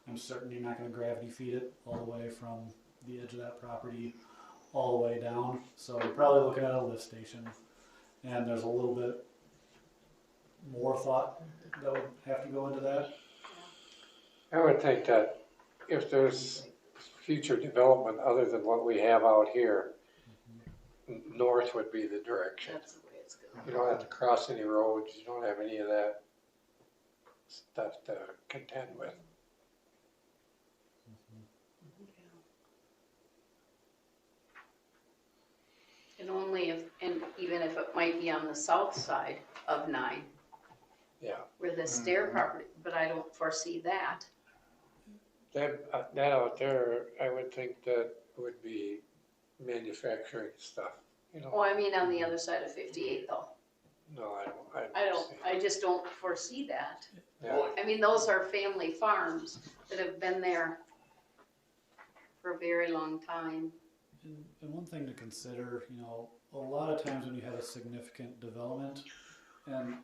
I'm certain you're not gonna gravity feed it all the way from the edge of that property all the way down. So you're probably looking at a lift station, and there's a little bit more thought that would have to go into that. I would think that if there's future development other than what we have out here, north would be the direction. That's the way it's going. You don't have to cross any roads, you don't have any of that stuff to contend with. And even if it might be on the south side of 9. Yeah. Where the stair property, but I don't foresee that. that out there, I would think that would be manufacturing stuff, you know? Oh, I mean, on the other side of 58 though. No, I just don't foresee that. Yeah. I mean, those are family farms that have been there for a very long time. And one thing to consider, you know, a lot of times when you have a significant development, and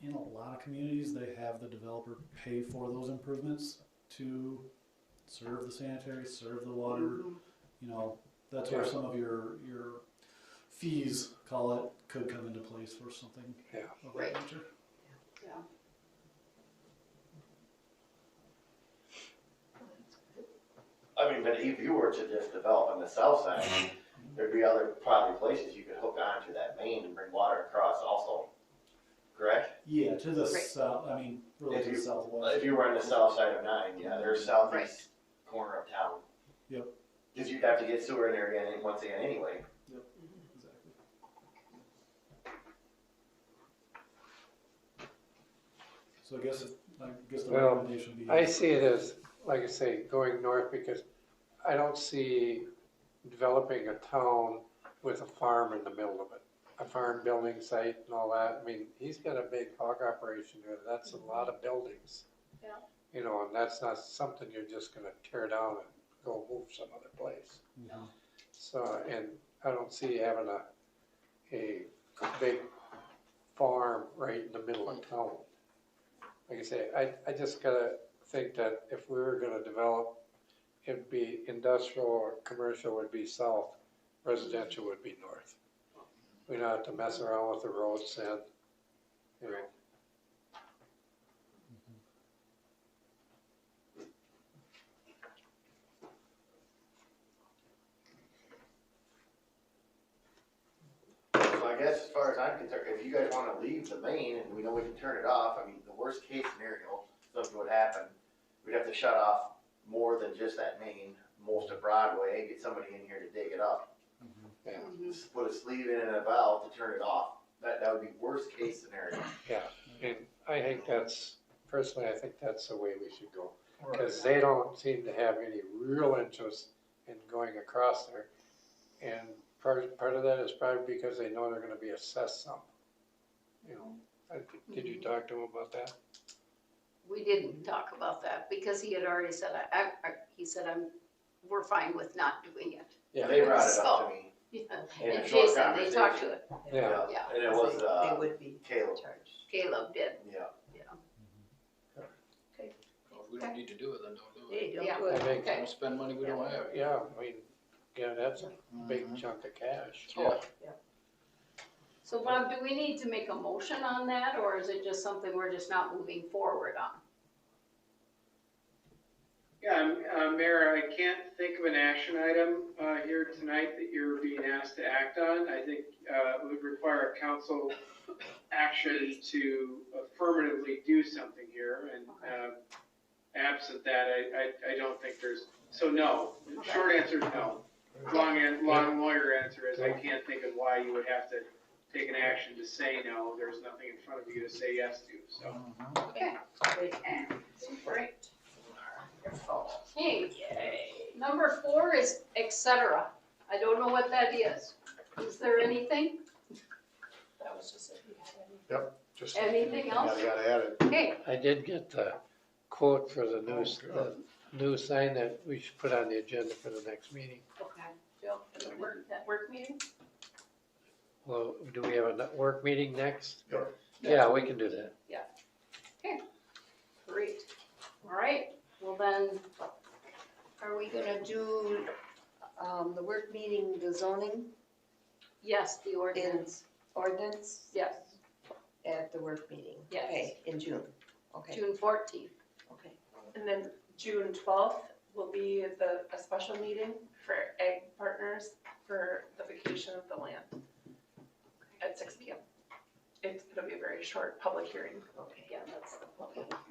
in a lot of communities, they have the developer pay for those improvements to serve the sanitary, serve the water. You know, that's where some of your fees, call it, could come into place for something of that nature. Yeah. I mean, but if you were to just develop on the south side, there'd be other probably places you could hook onto that main and bring water across also, correct? Yeah, to the south, I mean, really to the southwest. If you were on the south side of 9, yeah, there's southeast corner of town. Yep. Because you'd have to get sewer in there again, once again anyway. Yep, exactly. So I guess the Well, recommendation would be. I see it as, like I say, going north because I don't see developing a town with a farm in the middle of it. A farm building site and all that. I mean, he's got a big hog operation there. That's a lot of buildings. Yeah. You know, and that's not something you're just gonna tear down and go move some other place. Mhm. So, and I don't see having a big farm right in the middle of town. Like I say, I just gotta think that if we were gonna develop, it'd be industrial or commercial would be south, residential would be north. We don't have to mess around with the roads and, you know. So I guess as far as I'm concerned, if you guys wanna leave the main and we know we can turn it off, I mean, the worst case scenario, something would happen. We'd have to shut off more than just that main, most of Broadway, get somebody in here to dig it up. Just put a sleeve in and a valve to turn it off. That would be worst case scenario. Yeah, and I think personally, I think that's the way we should go. Because they don't seem to have any real interest in going across there. And part of that is probably because they know they're gonna be assessed some. You know, did you talk to him about that? We didn't talk about that because he had already said, he said, we're fine with not doing it. Yeah. They brought it up to me. Yeah. In a And short Jason, they talked to conversation. it. Yeah. Yeah. And it was, They would be Caleb. charged. Caleb did. Yeah. Well, if we don't need to do it, then don't do it. Hey, don't Yeah. do I it. think, Okay. Don't spend money we don't have. yeah, I mean, yeah, that's a big chunk of cash. Yeah. So Bob, do we need to make a motion on that, or is it just something we're just not moving forward on? Yeah, Mayor, I can't think of an action item here tonight that you're being asked to act on. I think it would require a council action to affirmatively do something here, and absent that, I don't think there's, so no. Short answer is no. Long lawyer answer is I can't think of why you would have to take an action to say no. There's nothing in front of you to say yes to, so. Okay. Great. Okay, number 4 is et cetera. I don't know what that is. Is there anything? That was just it. Yep, just. Anything else? You gotta add it. Okay, I did get the quote for the new sign that we should put on the agenda for the next meeting. okay, Jill, That work meeting? Well, do we have a work meeting next? Yep. Yeah, we can do that. great. All right, well then, Are we gonna do, the work meeting, the zoning yes, the ordinance, ordinance yes, at the work meeting? Yes. Okay, in June, okay, June 14th. okay. And then June 12th will be a special meeting for Ag Partners for the vacation of the land at 6 p.m. It'll be a very short public hearing. Okay. Yeah, that's the public hearing.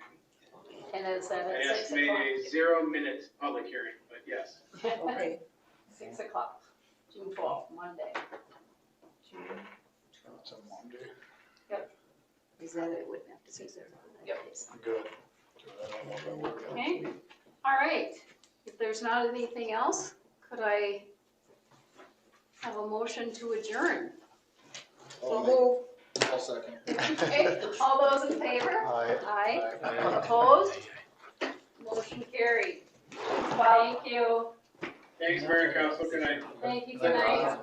And is that I at 6 estimate o'clock? a 0 minute public hearing, but yes. Okay. 6 o'clock. June 12th, Monday. June It's a Monday. Is that it? Wouldn't have to be there. Yep. Good. I don't know if that worked out. Okay, All right, if there's not anything else, could I have a motion to adjourn? So move. I'll second. Okay, all those in favor? Aye. Aye. Opposed? Motion carried. Thank you. Thanks, Mayor and Council, good night. Thank you, good night.